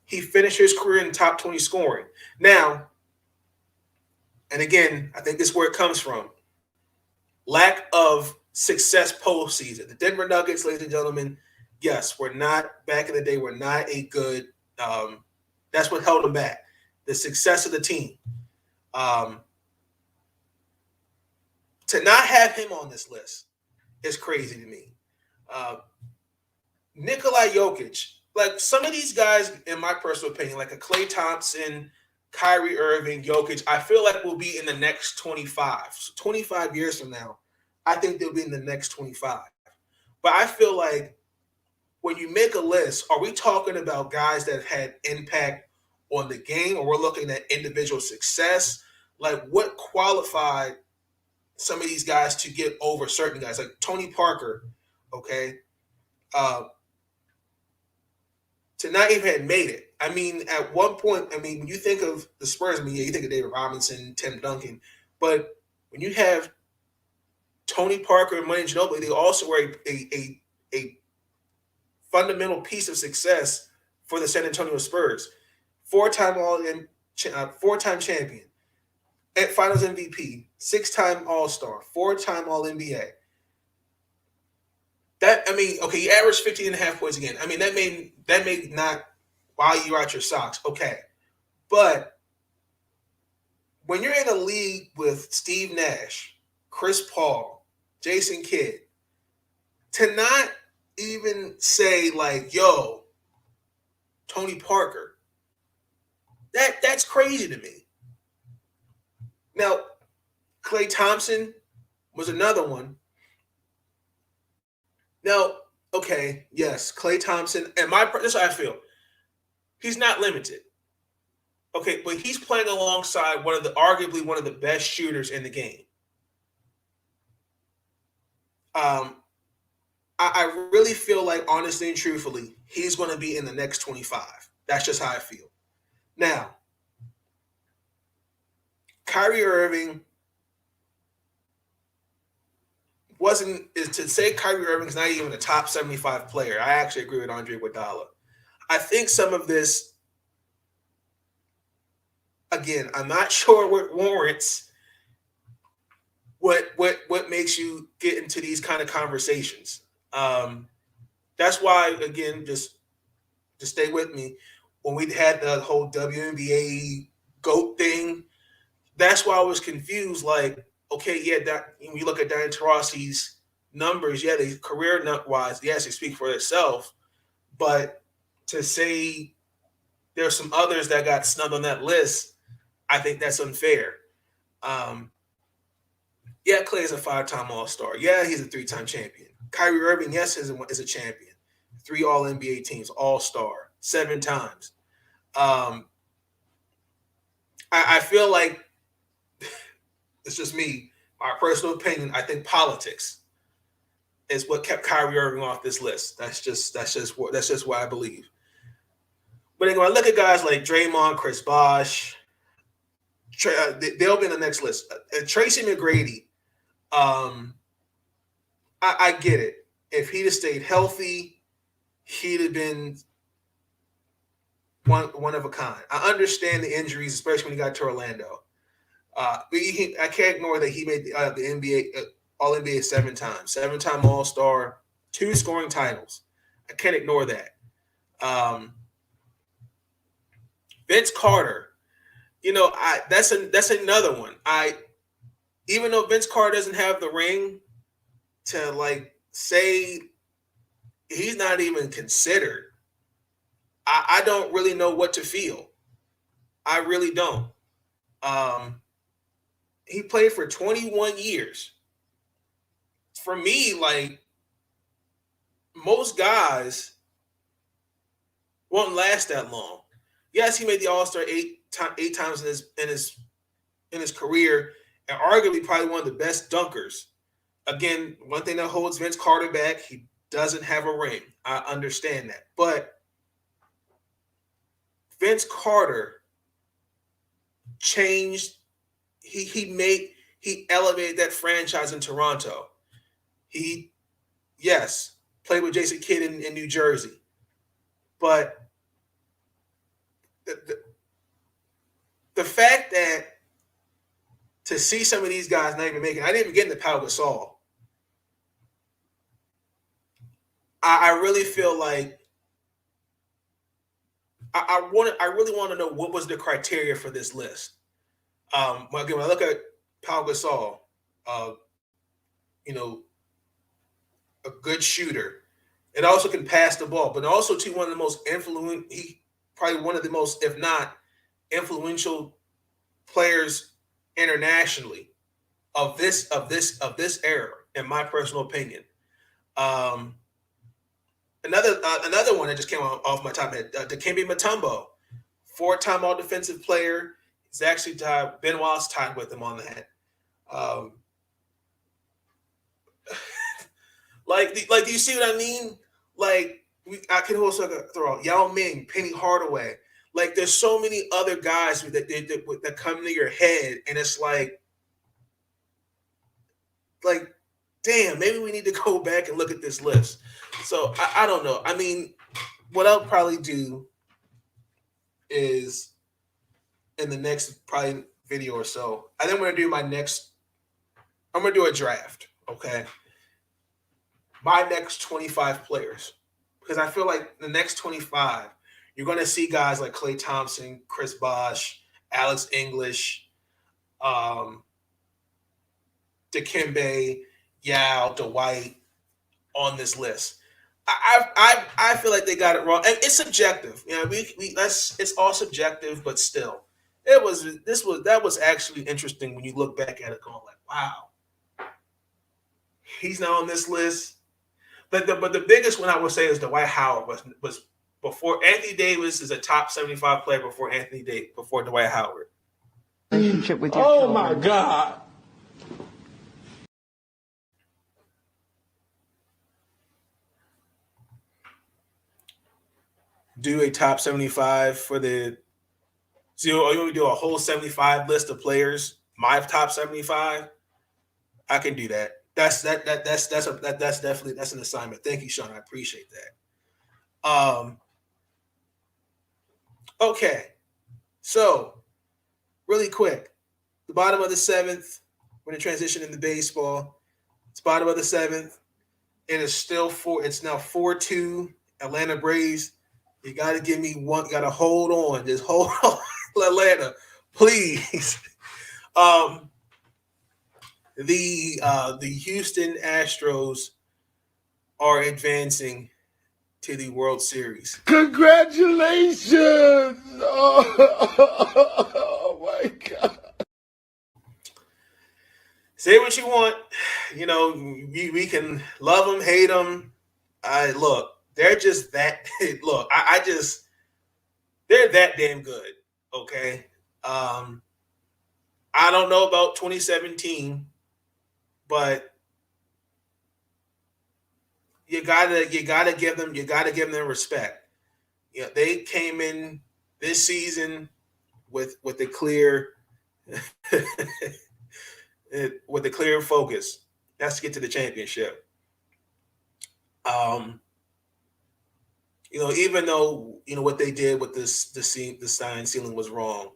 He finished his career in top 20 scoring. Now, and again, I think this is where it comes from. Lack of success postseason. The Denver Nuggets, ladies and gentlemen, yes, we're not, back in the day, we're not a good, that's what held them back. The success of the team. To not have him on this list is crazy to me. Nikola Jokic, like some of these guys, in my personal opinion, like a Klay Thompson, Kyrie Irving, Jokic, I feel like will be in the next 25. So 25 years from now, I think they'll be in the next 25. But I feel like when you make a list, are we talking about guys that have had impact on the game, or we're looking at individual success? Like what qualified some of these guys to get over certain guys, like Tony Parker, okay, to not even have made it. I mean, at one point, I mean, when you think of the Spurs, I mean, yeah, you think of David Robinson, Tim Duncan, but when you have Tony Parker and Manu Ginobili, they also were a fundamental piece of success for the San Antonio Spurs. 4-time four-time champion, at Finals MVP, 6-time All-Star, 4-time All-NBA. That, I mean, okay, he averaged 15.5 points again. I mean, that may not wow you out your socks, okay. But when you're in a league with Steve Nash, Chris Paul, Jason Kidd, to not even say like, yo, Tony Parker, that's crazy to me. Now, Klay Thompson was another one. Now, okay, yes, Klay Thompson, and this is how I feel. He's not limited. Okay, but he's playing alongside arguably one of the best shooters in the game. I really feel like, honestly and truthfully, he's going to be in the next 25. That's just how I feel. Now, Kyrie Irving is to say Kyrie Irving's not even a top 75 player. I actually agree with Andre Iguodala. I think some of this, again, I'm not sure what warrants what makes you get into these kind of conversations. That's why, again, just to stay with me, when we had the whole WNBA GOAT thing, that's why I was confused. Like, okay, yeah, that when you look at Diana Taurasi's numbers, yeah, they career-wise, yes, they speak for themselves. But to say there's some others that got snubbed on that list, I think that's unfair. Yeah, Clay is a 5-time All-Star. Yeah, he's a 3-time champion. Kyrie Irving, yes, is a champion. 3 All-NBA teams, All-Star, 7 times. I feel like it's just me, my personal opinion. I think politics is what kept Kyrie Irving off this list. That's just what I believe. But anyway, I look at guys like Draymond, Chris Bosh. They'll be in the next list. Tracy McGrady. I get it. If he'd have stayed healthy, he'd have been one of a kind. I understand the injuries, especially when he got to Orlando. I can't ignore that he made the NBA All NBA 7 times, 7-time All-Star, 2 scoring titles. I can't ignore that. Vince Carter, that's another one. Even though Vince Carter doesn't have the ring, to say he's not even considered, I don't really know what to feel. I really don't. He played for 21 years. For me, most guys won't last that long. Yes, he made the All-Star 8 times in his career, and arguably probably one of the best dunkers. Again, one thing that holds Vince Carter back, he doesn't have a ring. I understand that. But Vince Carter changed. He elevated that franchise in Toronto. He, yes, played with Jason Kidd in New Jersey. But the fact that to see some of these guys not even making, I didn't even get into Pau Gasol. I really feel like I really want to know what was the criteria for this list. When I look at Pau Gasol, a good shooter, and also can pass the ball, but also to one of the most probably one of the most, if not influential players internationally of this era, in my personal opinion. Another one that just came off my top head, Dikembe Mutombo, 4-time All-Defensive Player. He's actually tied. Ben Wallace tied with him on that. Do you see what I mean? I can also throw out Yao Ming, Penny Hardaway. There's so many other guys that come to your head, and it's damn, maybe we need to go back and look at this list. So I don't know. I mean, what I'll probably do is in the next probably video or so, I think I'm going to do a draft, okay? My next 25 players. Because I feel like the next 25, you're going to see guys like Klay Thompson, Chris Bosh, Alex English, Dikembe, Yao, Dwight on this list. I feel like they got it wrong. And it's subjective. It's all subjective, but still. That was actually interesting when you look back at it going wow. He's not on this list. But the biggest one I would say is Dwight Howard was before Anthony Davis is a top 75 player before Dwight Howard. Relationship with your Oh children. my God. Do a top 75 for the. So you want to do a whole 75 list of players my top 75, I can do that. That's definitely an assignment. Thank you, Sean. I appreciate that. Okay. So, really quick, the bottom of the 7th, we're going to transition into baseball. It's bottom of the 7th. It is still it's now 4-2 Atlanta Braves. You got to give me one. You got to hold on. Just hold on, Atlanta, please. The Houston Astros are advancing to the World Series. Congratulations! Oh my God. Say what you want. You know, we can love them, hate them. Look, they're just that. Look, they're that damn good. Okay. I don't know about 2017, but you gotta give them respect. You know, they came in this season with a clear with a clear focus. That's to get to the championship. You know, even though you know what they did with the sign ceiling was wrong.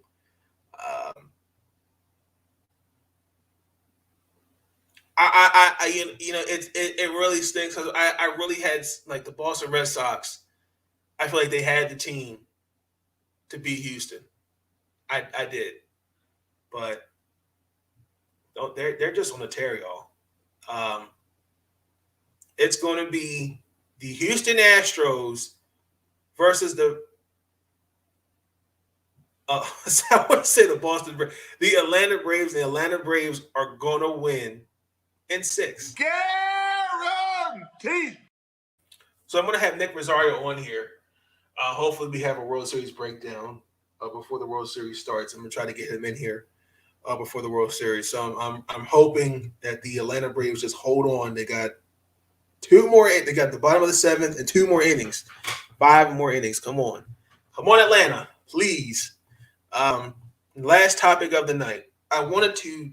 You know, it really stinks because I really had like the Boston Red Sox. I feel like they had the team to beat Houston. I did, but they're just on a tear, y'all. It's going to be the Houston Astros versus the I want to say the Atlanta Braves. The Atlanta Braves are going to win in 6. Guaranteed. So I'm going to have Nick Rosario on here. Hopefully we have a World Series breakdown before the World Series starts. I'm going to try to get him in here before the World Series. So I'm hoping that the Atlanta Braves just hold on. They got 2 more. They got the bottom of the 7th and 2 more innings. 5 more innings. Come on, Atlanta, please. Last topic of the night. I wanted to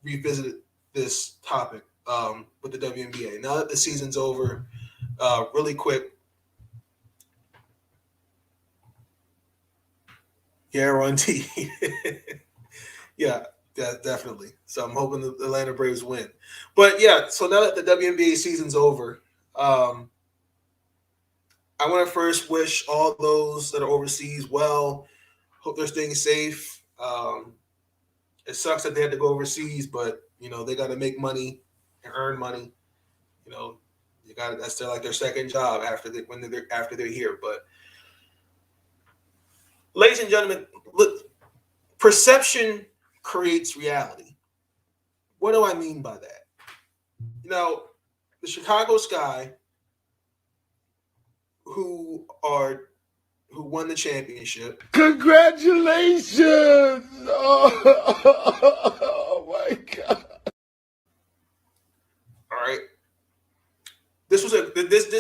revisit this topic with the WNBA. Now that the season's over, really quick. Guarantee. Yeah, definitely. So I'm hoping the Atlanta Braves win. But yeah, so now that the WNBA season's over, I want to first wish all those that are overseas well. Hope they're staying safe. It sucks that they had to go overseas, but you know they got to make money and earn money. You know, that's their second job after they're here. But ladies and gentlemen, look, perception creates reality. What do I mean by that? You know, the Chicago Sky, who won the championship. Congratulations! Oh my God. All right. This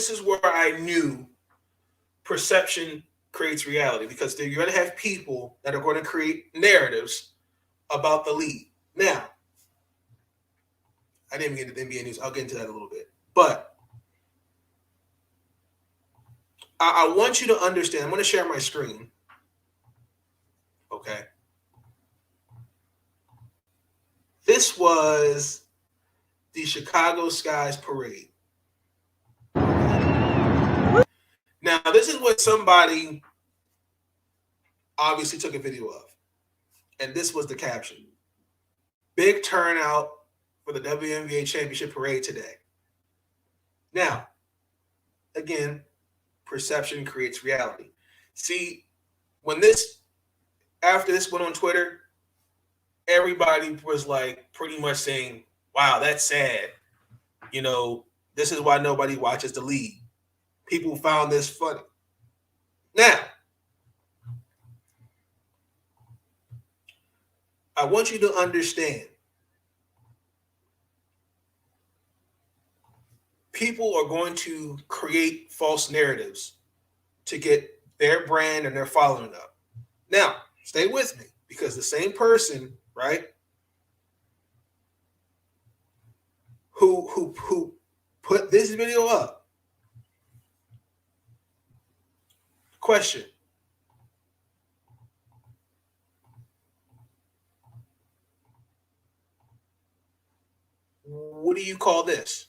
is where I knew perception creates reality, because you're going to have people that are going to create narratives about the league. Now, I didn't get into the NBA news. I'll get into that a little bit. But I want you to understand. I'm going to share my screen. Okay. This was the Chicago Sky's parade. Now, this is what somebody obviously took a video of. And this was the caption. Big turnout for the WNBA championship parade today. Now, again, perception creates reality. See, after this went on Twitter, everybody was like pretty much saying, wow, that's sad. You know, this is why nobody watches the league. People found this funny. Now, I want you to understand. People are going to create false narratives to get their brand and their following up. Now, stay with me, because the same person, right, who put this video up. Question. What do you call this?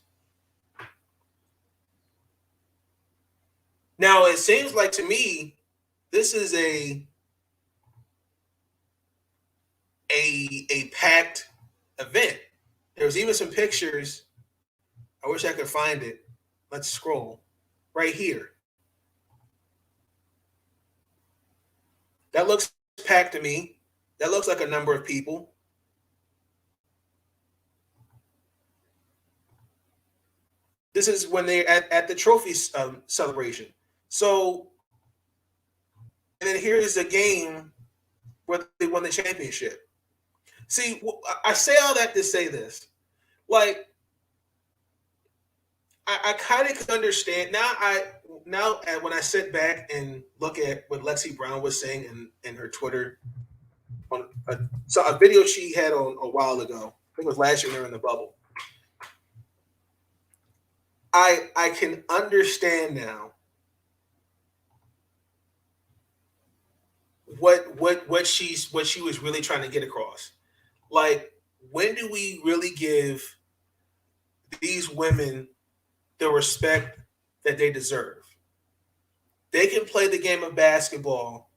Now, it seems like to me, this is a packed event. There's even some pictures. I wish I could find it. Let's scroll right here. That looks packed to me. That looks like a number of people. This is when they're at the trophy celebration. So, and then here is a game where they won the championship. See, I say all that to say this. Like, I kind of can understand now. When I sit back and look at what Lexi Brown was saying in her Twitter on a video she had on a while ago. I think it was last year during the bubble. I can understand now what she was really trying to get across. Like, when do we really give these women the respect that they deserve? They can play the game of basketball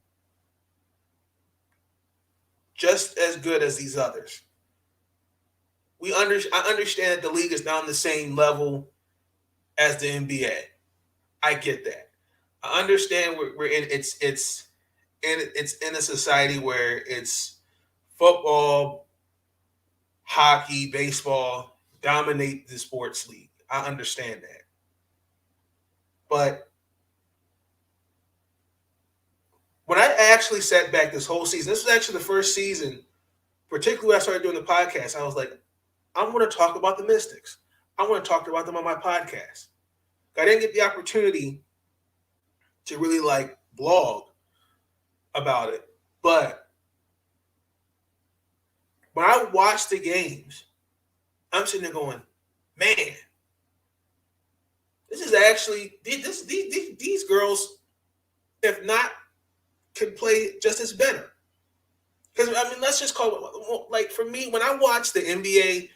just as good as these others. I understand that the league is not on the same level as the NBA. I get that. I understand we're in it's in a society where it's football, hockey, baseball dominate the sports league. I understand that. But when I actually sat back this whole season, this was actually the first season, particularly when I started doing the podcast, I was like, I'm going to talk about the Mystics. I want to talk about them on my podcast. I didn't get the opportunity to really blog about it. But when I watch the games, I'm sitting there going, man, this is actually these girls, if not, can play just as better. Because let's just call it for me, when I watch the NBA,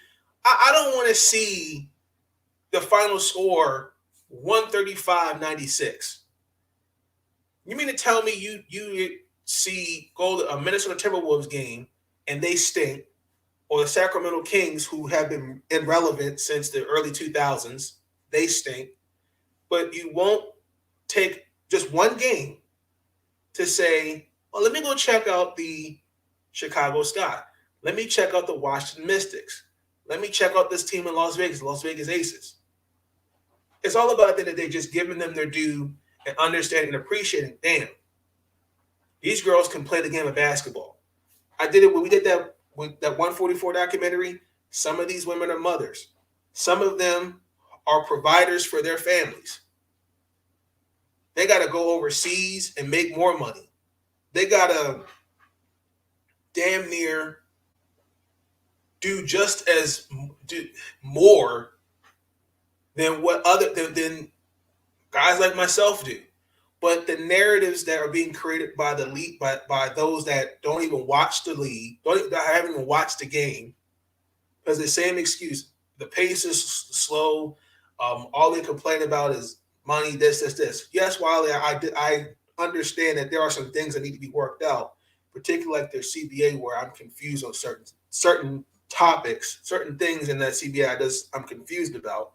I don't want to see the final score 135-96. You mean to tell me you see a Minnesota Timberwolves game and they stink, or the Sacramento Kings, who have been irrelevant since the early 2000s, they stink, but you won't take just one game to say, well, let me go check out the Chicago Sky. Let me check out the Washington Mystics. Let me check out this team in Las Vegas, Las Vegas Aces. It's all about that they just giving them their due and understanding and appreciating, damn, these girls can play the game of basketball. I did it when we did that 144 documentary. Some of these women are mothers. Some of them are providers for their families. They got to go overseas and make more money. They got to damn near do more than than guys like myself do. But the narratives that are being created by the league, by those that don't even watch the league, haven't even watched the game, because the same excuse: the pace is slow. All they complain about is money. This. Yes, Wiley, I understand that there are some things that need to be worked out, particularly like their CBA, where I'm confused on certain topics, certain things in that CBA I'm confused about.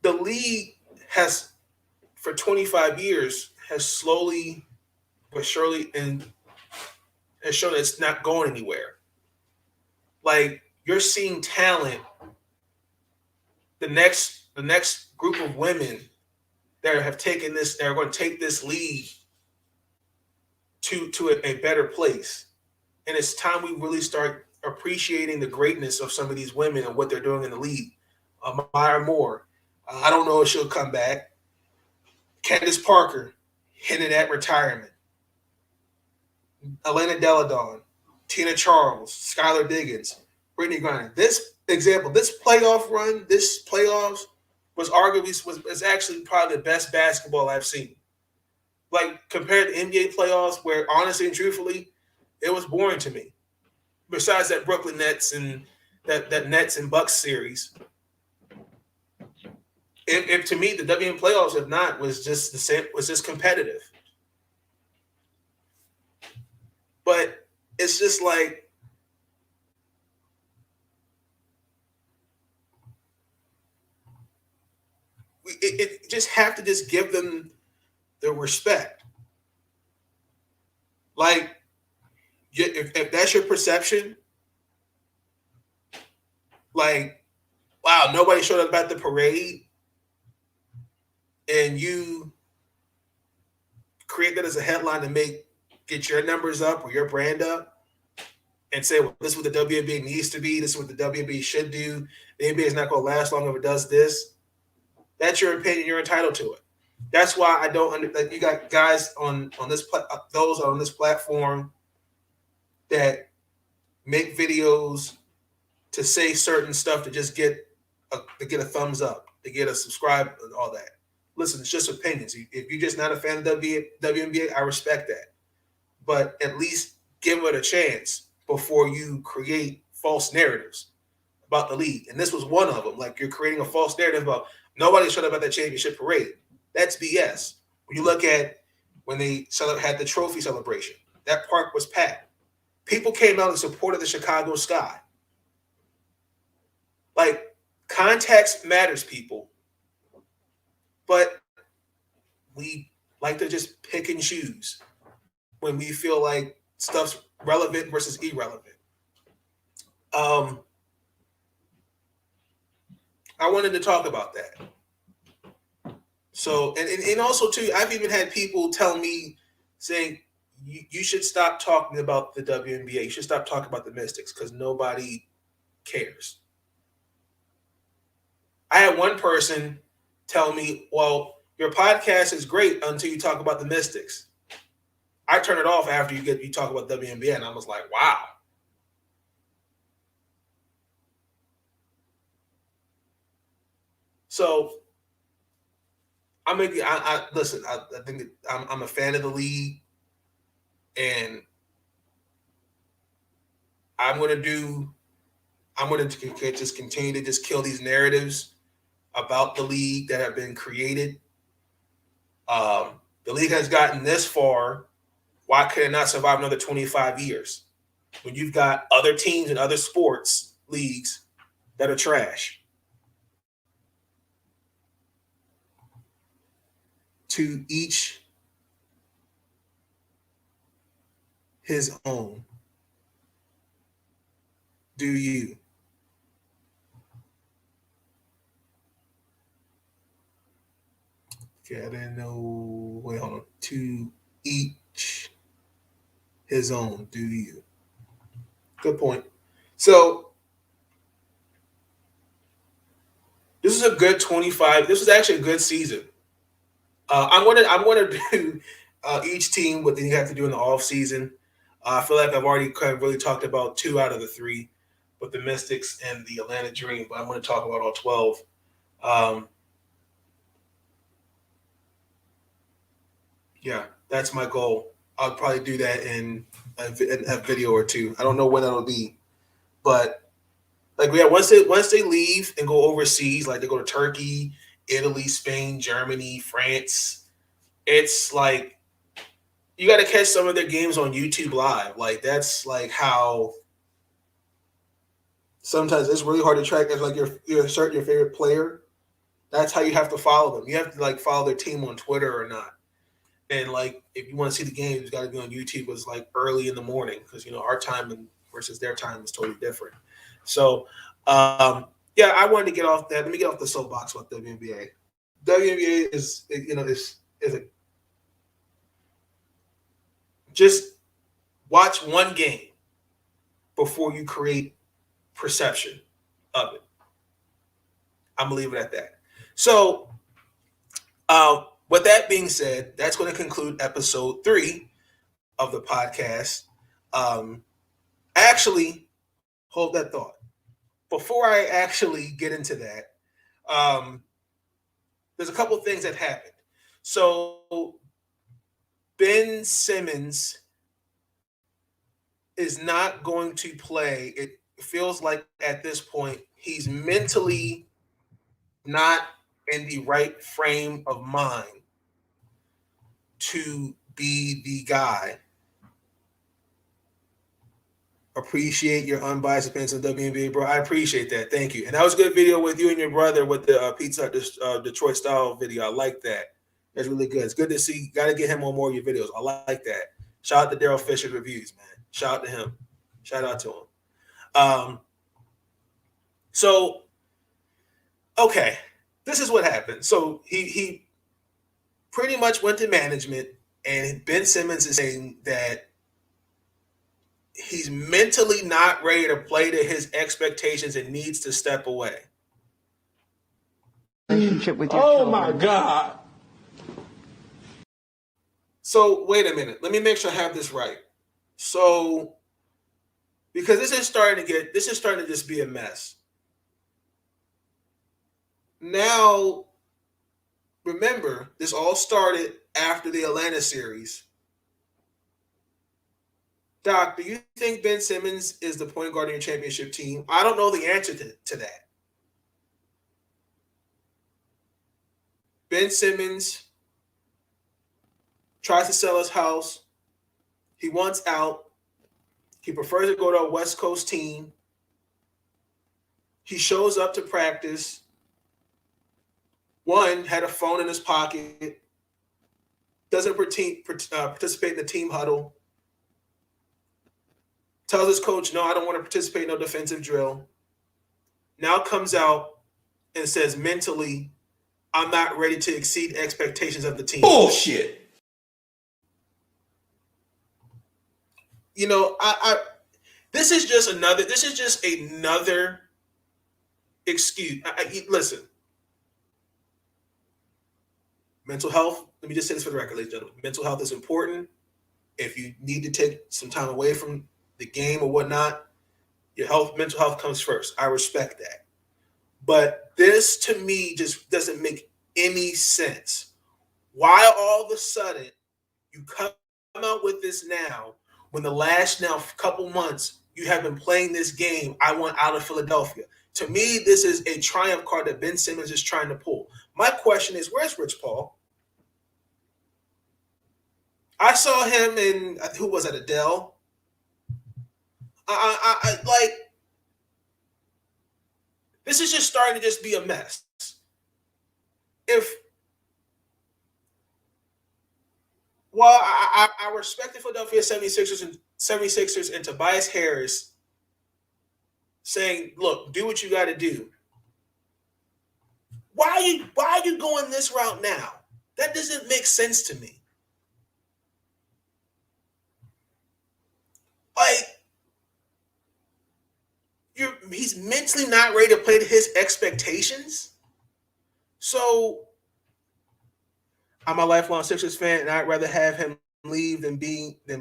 The league has, for 25 years, has slowly but surely has shown that it's not going anywhere. Like, you're seeing talent. The next group of women that have taken this, that are going to take this league to a better place. And it's time we really start appreciating the greatness of some of these women and what they're doing in the league. Maya Moore, I don't know if she'll come back. Candace Parker hinted at retirement. Elena Deladon, Tina Charles, Skylar Diggins, Brittany Griner. This example, this playoff run, this playoffs was arguably was actually probably the best basketball I've seen. Like compared to NBA playoffs, where honestly and truthfully, it was boring to me. Besides that Brooklyn Nets and that Nets and Bucks series, if to me the WNBA playoffs, if not, was just the same, was just competitive. But it's just like it just have to just give them the respect. Like, if that's your perception, like, wow, nobody showed up at the parade, and you create that as a headline to get your numbers up or your brand up, and say, well, this is what the WNBA needs to be, this is what the WNBA should do, the NBA is not going to last long if it does this. That's your opinion. You're entitled to it. That's why I don't like you got guys on this those on this platform that make videos to say certain stuff to just get a thumbs up, to get a subscribe, and all that. Listen, it's just opinions. If you're just not a fan of WNBA, I respect that. But at least give it a chance before you create false narratives about the league. And this was one of them. Like, you're creating a false narrative about nobody showed up at that championship parade. That's BS. When you look at when they had the trophy celebration, that park was packed. People came out and supported the Chicago Sky. Like, context matters, people. But we like to just pick and choose when we feel like stuff's relevant versus irrelevant. I wanted to talk about that. So, and also too, I've even had people tell me saying, you should stop talking about the WNBA. You should stop talking about the Mystics because nobody cares. I had one person tell me, well, your podcast is great until you talk about the Mystics. I turn it off after you talk about WNBA, and I was like, wow. So listen. I think I'm a fan of the league, and I'm going to just continue to just kill these narratives about the league that have been created. The league has gotten this far. Why could it not survive another 25 years when you've got other teams and other sports leagues that are trash? To each his own. Do you? Okay, I didn't know. Wait, hold on. To each his own. Do you? Good point. So this is a good 25. This was actually a good season. I'm going to do each team what they have to do in the off season. I feel like I've already kind of really talked about 2 out of the 3, with the Mystics and the Atlanta Dream. But I'm going to talk about all 12. Yeah, that's my goal. I'll probably do that in a video or 2. I don't know when that'll be, but like, yeah, once they leave and go overseas, like they go to Turkey, Italy, Spain, Germany, France, it's like you got to catch some of their games on YouTube Live. Like, that's like how sometimes it's really hard to track. If like you're certain your favorite player, that's how you have to follow them. You have to like follow their team on Twitter or not. And like, if you want to see the games, you got to be on YouTube. It's like early in the morning because our time versus their time is totally different. So, yeah, I wanted to get off that. Let me get off the soapbox with WNBA. WNBA is a just watch one game before you create perception of it. I'm gonna leave it at that. So, with that being said, that's going to conclude episode 3 of the podcast. Actually, hold that thought. before I actually get into that, there's a couple things that happened. So Ben Simmons is not going to play. It feels like at this point he's mentally not in the right frame of mind to be the guy. Appreciate your unbiased opinions on WNBA, bro. I appreciate that. Thank you. And that was a good video with you and your brother with the Pizza Detroit style video. I like that. That's really good. It's good to see. Got to get him on more of your videos. I like that. Shout out to Daryl Fisher Reviews, man. Shout out to him. Shout out to him. So, okay, this is what happened. So he pretty much went to management, and Ben Simmons is saying that he's mentally not ready to play to his expectations and needs to step away. Relationship with your Oh children. my God. So wait a minute. Let me make sure I have this right. So, because this is starting to just be a mess. Now, remember, this all started after the Atlanta series. Doc, do you think Ben Simmons is the point guard in your championship team? I don't know the answer to that. Ben Simmons tries to sell his house. He wants out. He prefers to go to a West Coast team. He shows up to practice. One, had a phone in his pocket. Doesn't participate in the team huddle. Tells his coach, no, I don't want to participate in no defensive drill. Now comes out and says mentally, I'm not ready to exceed expectations of the team. Bullshit. You know, this is just another excuse. Listen, mental health, let me just say this for the record, ladies and gentlemen. Mental health is important. If you need to take some time away from the game or whatnot, mental health comes first. I respect that. But this to me just doesn't make any sense. Why all of a sudden you come out with this now when the last couple months you have been playing this game, I want out of Philadelphia? To me, this is a triumph card that Ben Simmons is trying to pull. My question is, where's Rich Paul? I saw him in, who was it, Adele? I like, this is just starting to just be a mess. While I respect the Philadelphia 76ers and Tobias Harris saying, look, do what you got to do. Why are you going this route now? That doesn't make sense to me. Like, he's mentally not ready to play to his expectations. So I'm a lifelong Sixers fan, and I'd rather have him leave than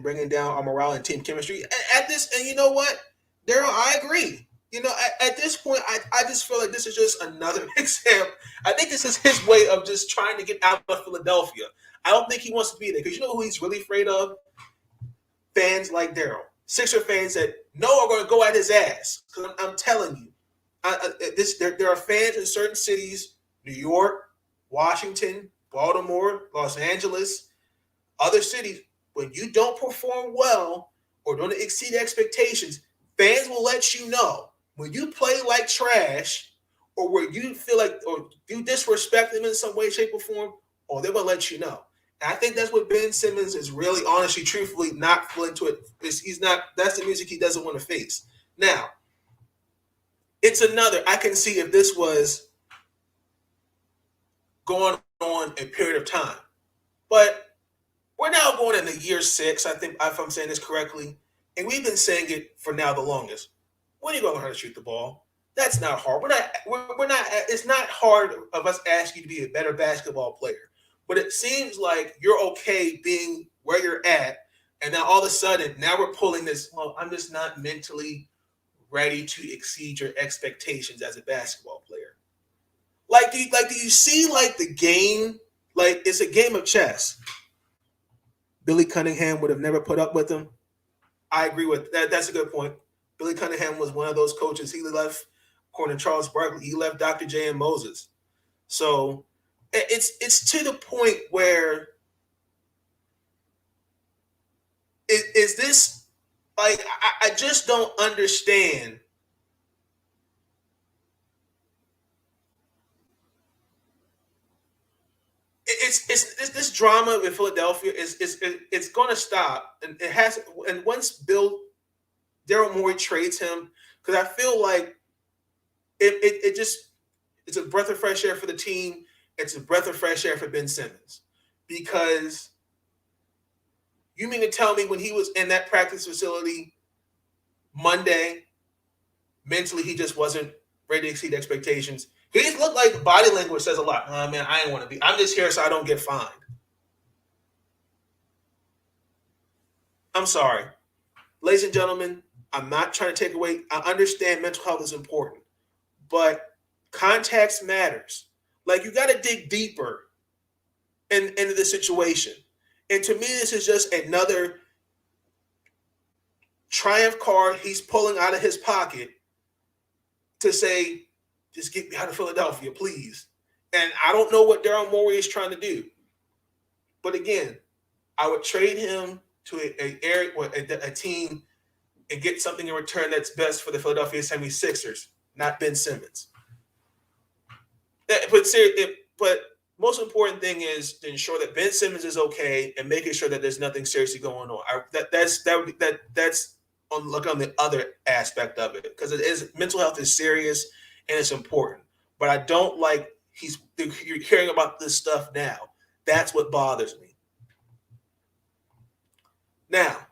bringing down our morale and team chemistry. And you know what, Daryl, I agree. You know, at this point, I just feel like this is just another example. I think this is his way of just trying to get out of Philadelphia. I don't think he wants to be there, because you know who he's really afraid of? Fans like Daryl. Sixer fans that know are going to go at his ass. Because I'm telling you, there are fans in certain cities, New York, Washington, Baltimore, Los Angeles, other cities. When you don't perform well or don't exceed expectations, fans will let you know. When you play like trash, or where you feel like, or you disrespect them in some way, shape, or form, or they're going to let you know. And I think that's what Ben Simmons is really, honestly, truthfully not feeling to it. That's the music he doesn't want to face. Now, it's another, I can see if this was going on a period of time. But we're now going into year 6, I think, if I'm saying this correctly. And we've been saying it for now the longest. When are you going to learn how to shoot the ball? That's not hard. We're not, it's not hard of us asking you to be a better basketball player. But it seems like you're okay being where you're at. And now all of a sudden, now we're pulling this, well, I'm just not mentally ready to exceed your expectations as a basketball player? Like, do you see like the game? Like, it's a game of chess. Billy Cunningham would have never put up with him. I agree with that. That's a good point. Billy Cunningham was one of those coaches. He left, according to Charles Barkley, he left Dr. J and Moses. So it's to the point where is this like I just don't understand. It's this drama with Philadelphia it's going to stop, and it has. And once Daryl Morey trades him, because I feel like it's a breath of fresh air for the team. It's a breath of fresh air for Ben Simmons, because you mean to tell me when he was in that practice facility Monday, mentally he just wasn't ready to exceed expectations? He looked like body language says a lot. Oh, man, I ain't want to be. I'm just here so I don't get fined. I'm sorry. Ladies and gentlemen, I'm not trying to take away. I understand mental health is important, but context matters. Like, you got to dig deeper into the situation. And to me, this is just another triumph card he's pulling out of his pocket to say, just get me out of Philadelphia, please. And I don't know what Daryl Morey is trying to do. But again, I would trade him to a team and get something in return that's best for the Philadelphia 76ers, not Ben Simmons. But most important thing is to ensure that Ben Simmons is okay and making sure that there's nothing seriously going on. That's on the other aspect of it, because mental health is serious and it's important. But I don't like you're hearing about this stuff now. That's what bothers me. Now,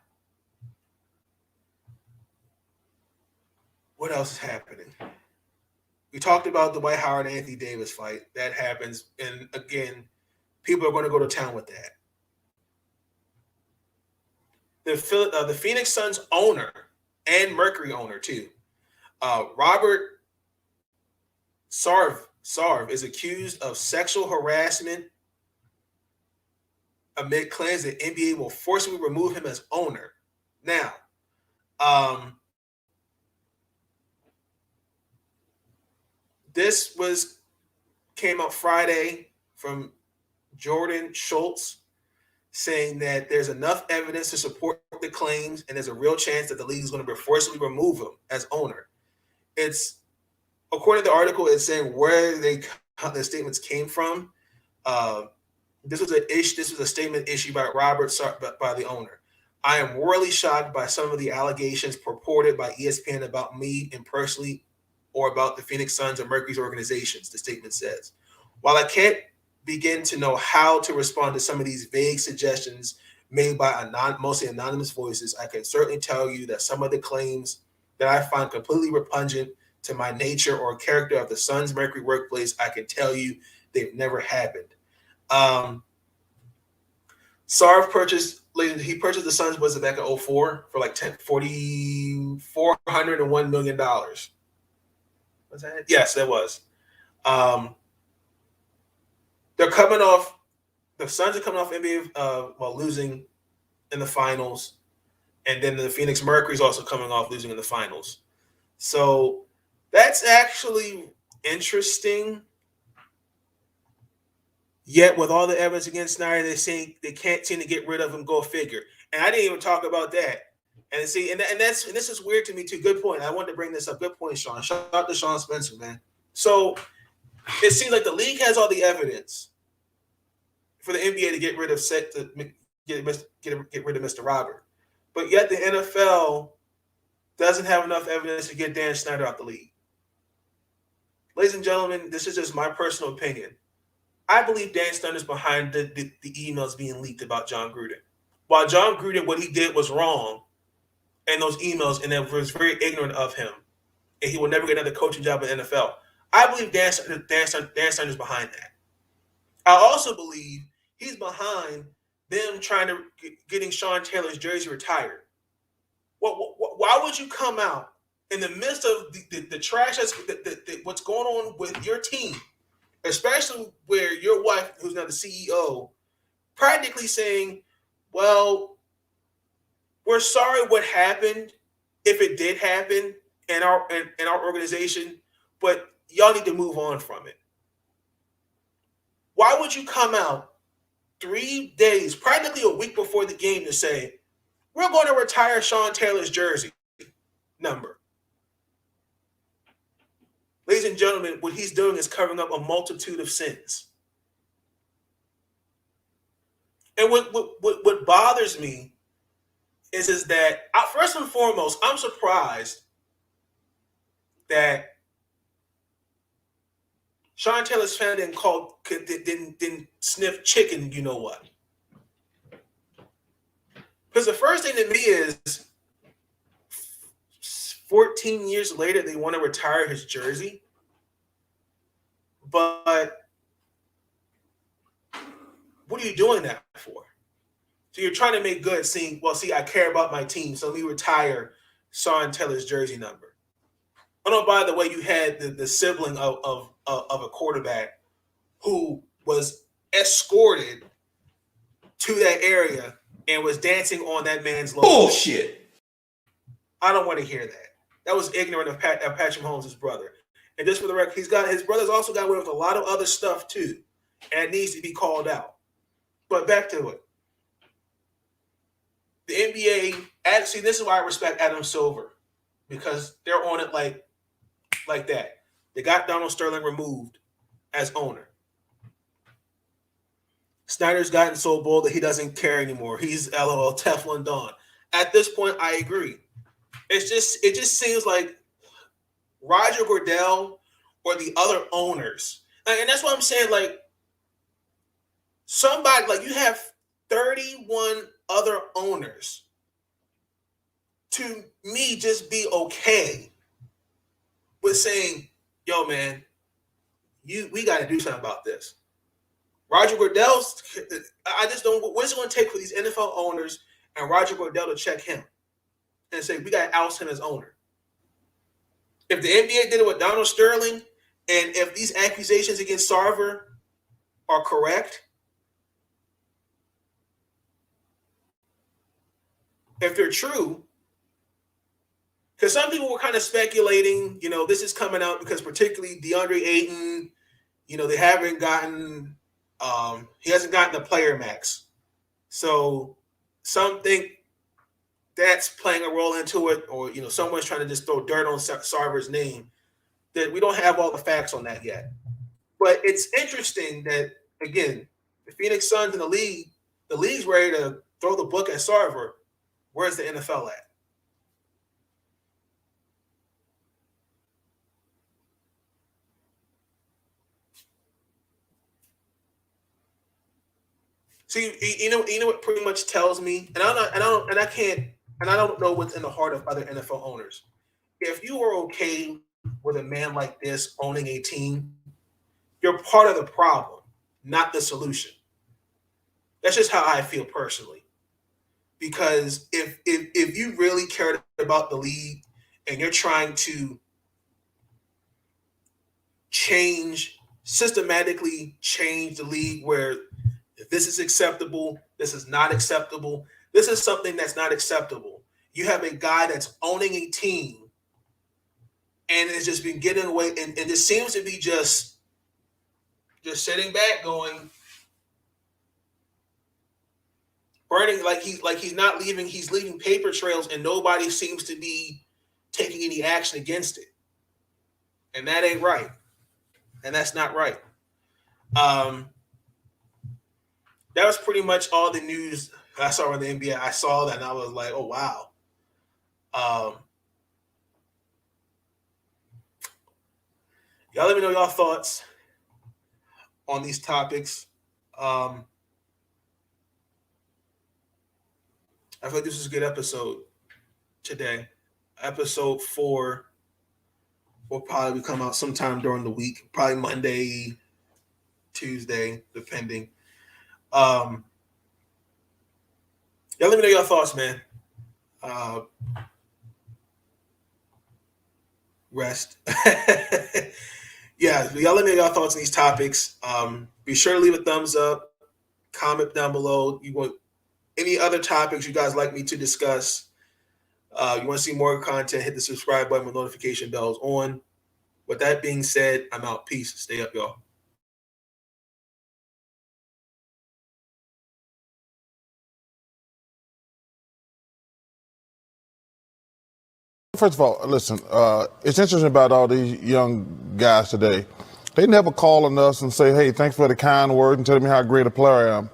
what else is happening? We talked about the Dwight Howard and Anthony Davis fight. That happens. And again, people are going to go to town with that. The Phoenix Suns owner and Mercury owner too, Robert Sarv is accused of sexual harassment amid claims that NBA will forcibly remove him as owner. Now, this came out Friday from Jordan Schultz, saying that there's enough evidence to support the claims and there's a real chance that the league is going to forcibly remove him as owner. It's, according to the article, it's saying where the statements came from. This was a statement issued by Robert by the owner. I am royally shocked by some of the allegations purported by ESPN about me and personally, or about the Phoenix Suns or Mercury's organizations, the statement says. While I can't begin to know how to respond to some of these vague suggestions made by mostly anonymous voices, I can certainly tell you that some of the claims that I find completely repugnant to my nature or character of the Suns Mercury workplace, I can tell you they've never happened. Sarv purchased the Suns, was it back in 2004 for like $401 million. Was that it? Yes, that was. They're coming off. The Suns are coming off NBA while losing in the finals, and then the Phoenix Mercury is also coming off losing in the finals. So that's actually interesting. Yet, with all the evidence against Snyder, they say they can't seem to get rid of him. Go figure. And I didn't even talk about that. And see, and this is weird to me too. Good point. I wanted to bring this up. Good point, Sean. Shout out to Sean Spencer, man. So it seems like the league has all the evidence for the NBA to get rid of Mr. Robert, but yet the NFL doesn't have enough evidence to get Dan Snyder out the league. Ladies and gentlemen, this is just my personal opinion. I believe Dan Snyder is behind the emails being leaked about John Gruden. While John Gruden, what he did was wrong, and those emails, and it was very ignorant of him, and he will never get another coaching job in the NFL. I believe Dan Snyder is behind that. I also believe he's behind them trying to getting Sean Taylor's jersey retired. Why would you come out in the midst of the trash that's what's going on with your team, especially where your wife, who's now the CEO, practically saying, well, we're sorry what happened, if it did happen in our organization, but y'all need to move on from it. Why would you come out 3 days, practically a week before the game, to say, we're going to retire Sean Taylor's jersey number? Ladies and gentlemen, what he's doing is covering up a multitude of sins. And what bothers me is that, first and foremost, I'm surprised that Sean Taylor's fan didn't sniff chicken, you know what? Because the first thing to me is 14 years later, they want to retire his jersey. But what are you doing that for? So you're trying to make good, saying, well, see, I care about my team, so let me retire Sean Taylor's jersey number. Oh, no, by the way, you had the sibling of a quarterback who was escorted to that area and was dancing on that man's logo. Bullshit. I don't want to hear that. That was ignorant of Patrick Mahomes' brother. And just for the record, his brother's also got away with a lot of other stuff too, and it needs to be called out. But back to it. The NBA, actually, this is why I respect Adam Silver, because they're on it like that. They got Donald Sterling removed as owner. Snyder's gotten so bold that he doesn't care anymore. He's LOL Teflon Don. At this point, I agree. It just seems like Roger Goodell or the other owners, and that's what I'm saying. Like, somebody, like, you have 31 other owners. To me, just be okay with saying, yo, man, we got to do something about this. Roger Goodell's, I just don't, what's it going to take for these NFL owners and Roger Goodell to check him and say, we got to oust him as owner? If the NBA did it with Donald Sterling, and if these accusations against Sarver are correct, if they're true, because some people were kind of speculating, this is coming out because particularly DeAndre Ayton, they haven't gotten, he hasn't gotten the player max. So some think that's playing a role into it, or, someone's trying to just throw dirt on Sarver's name. That we don't have all the facts on that yet. But it's interesting that, again, the Phoenix Suns in the league's ready to throw the book at Sarver. Where's the NFL at? See, you know what pretty much tells me, and I don't know what's in the heart of other NFL owners. If you are okay with a man like this owning a team, you're part of the problem, not the solution. That's just how I feel personally. Because if you really cared about the league and you're trying to systematically change the league where this is acceptable, this is not acceptable, this is something that's not acceptable. You have a guy that's owning a team and it's just been getting away, and it seems to be just sitting back going, burning, like he's not leaving, he's leaving paper trails and nobody seems to be taking any action against it. And that ain't right. And that's not right. That was pretty much all the news I saw in the NBA. I saw that and I was like, oh, wow. Y'all let me know y'all thoughts on these topics. I feel like this is a good episode today. Episode 4 will probably come out sometime during the week, probably Monday, Tuesday, depending. Y'all let me know your thoughts, man. rest. Yeah, y'all let me know your thoughts on these topics. Be sure to leave a thumbs up, comment down below. You want any other topics you guys like me to discuss? You want to see more content, hit the subscribe button with notification bells on. With that being said, I'm out. Peace. Stay up, y'all. First of all, listen, it's interesting about all these young guys today. They never call on us and say, hey, thanks for the kind word and tell me how great a player I am.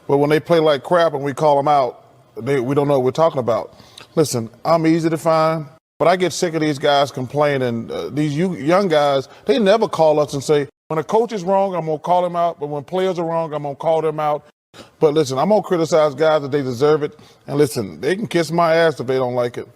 But when they play like crap and we call them out, we don't know what we're talking about. Listen, I'm easy to find, but I get sick of these guys complaining. These young guys, they never call us and say, when a coach is wrong, I'm going to call him out. But when players are wrong, I'm going to call them out. But listen, I'm going to criticize guys if they deserve it. And listen, they can kiss my ass if they don't like it.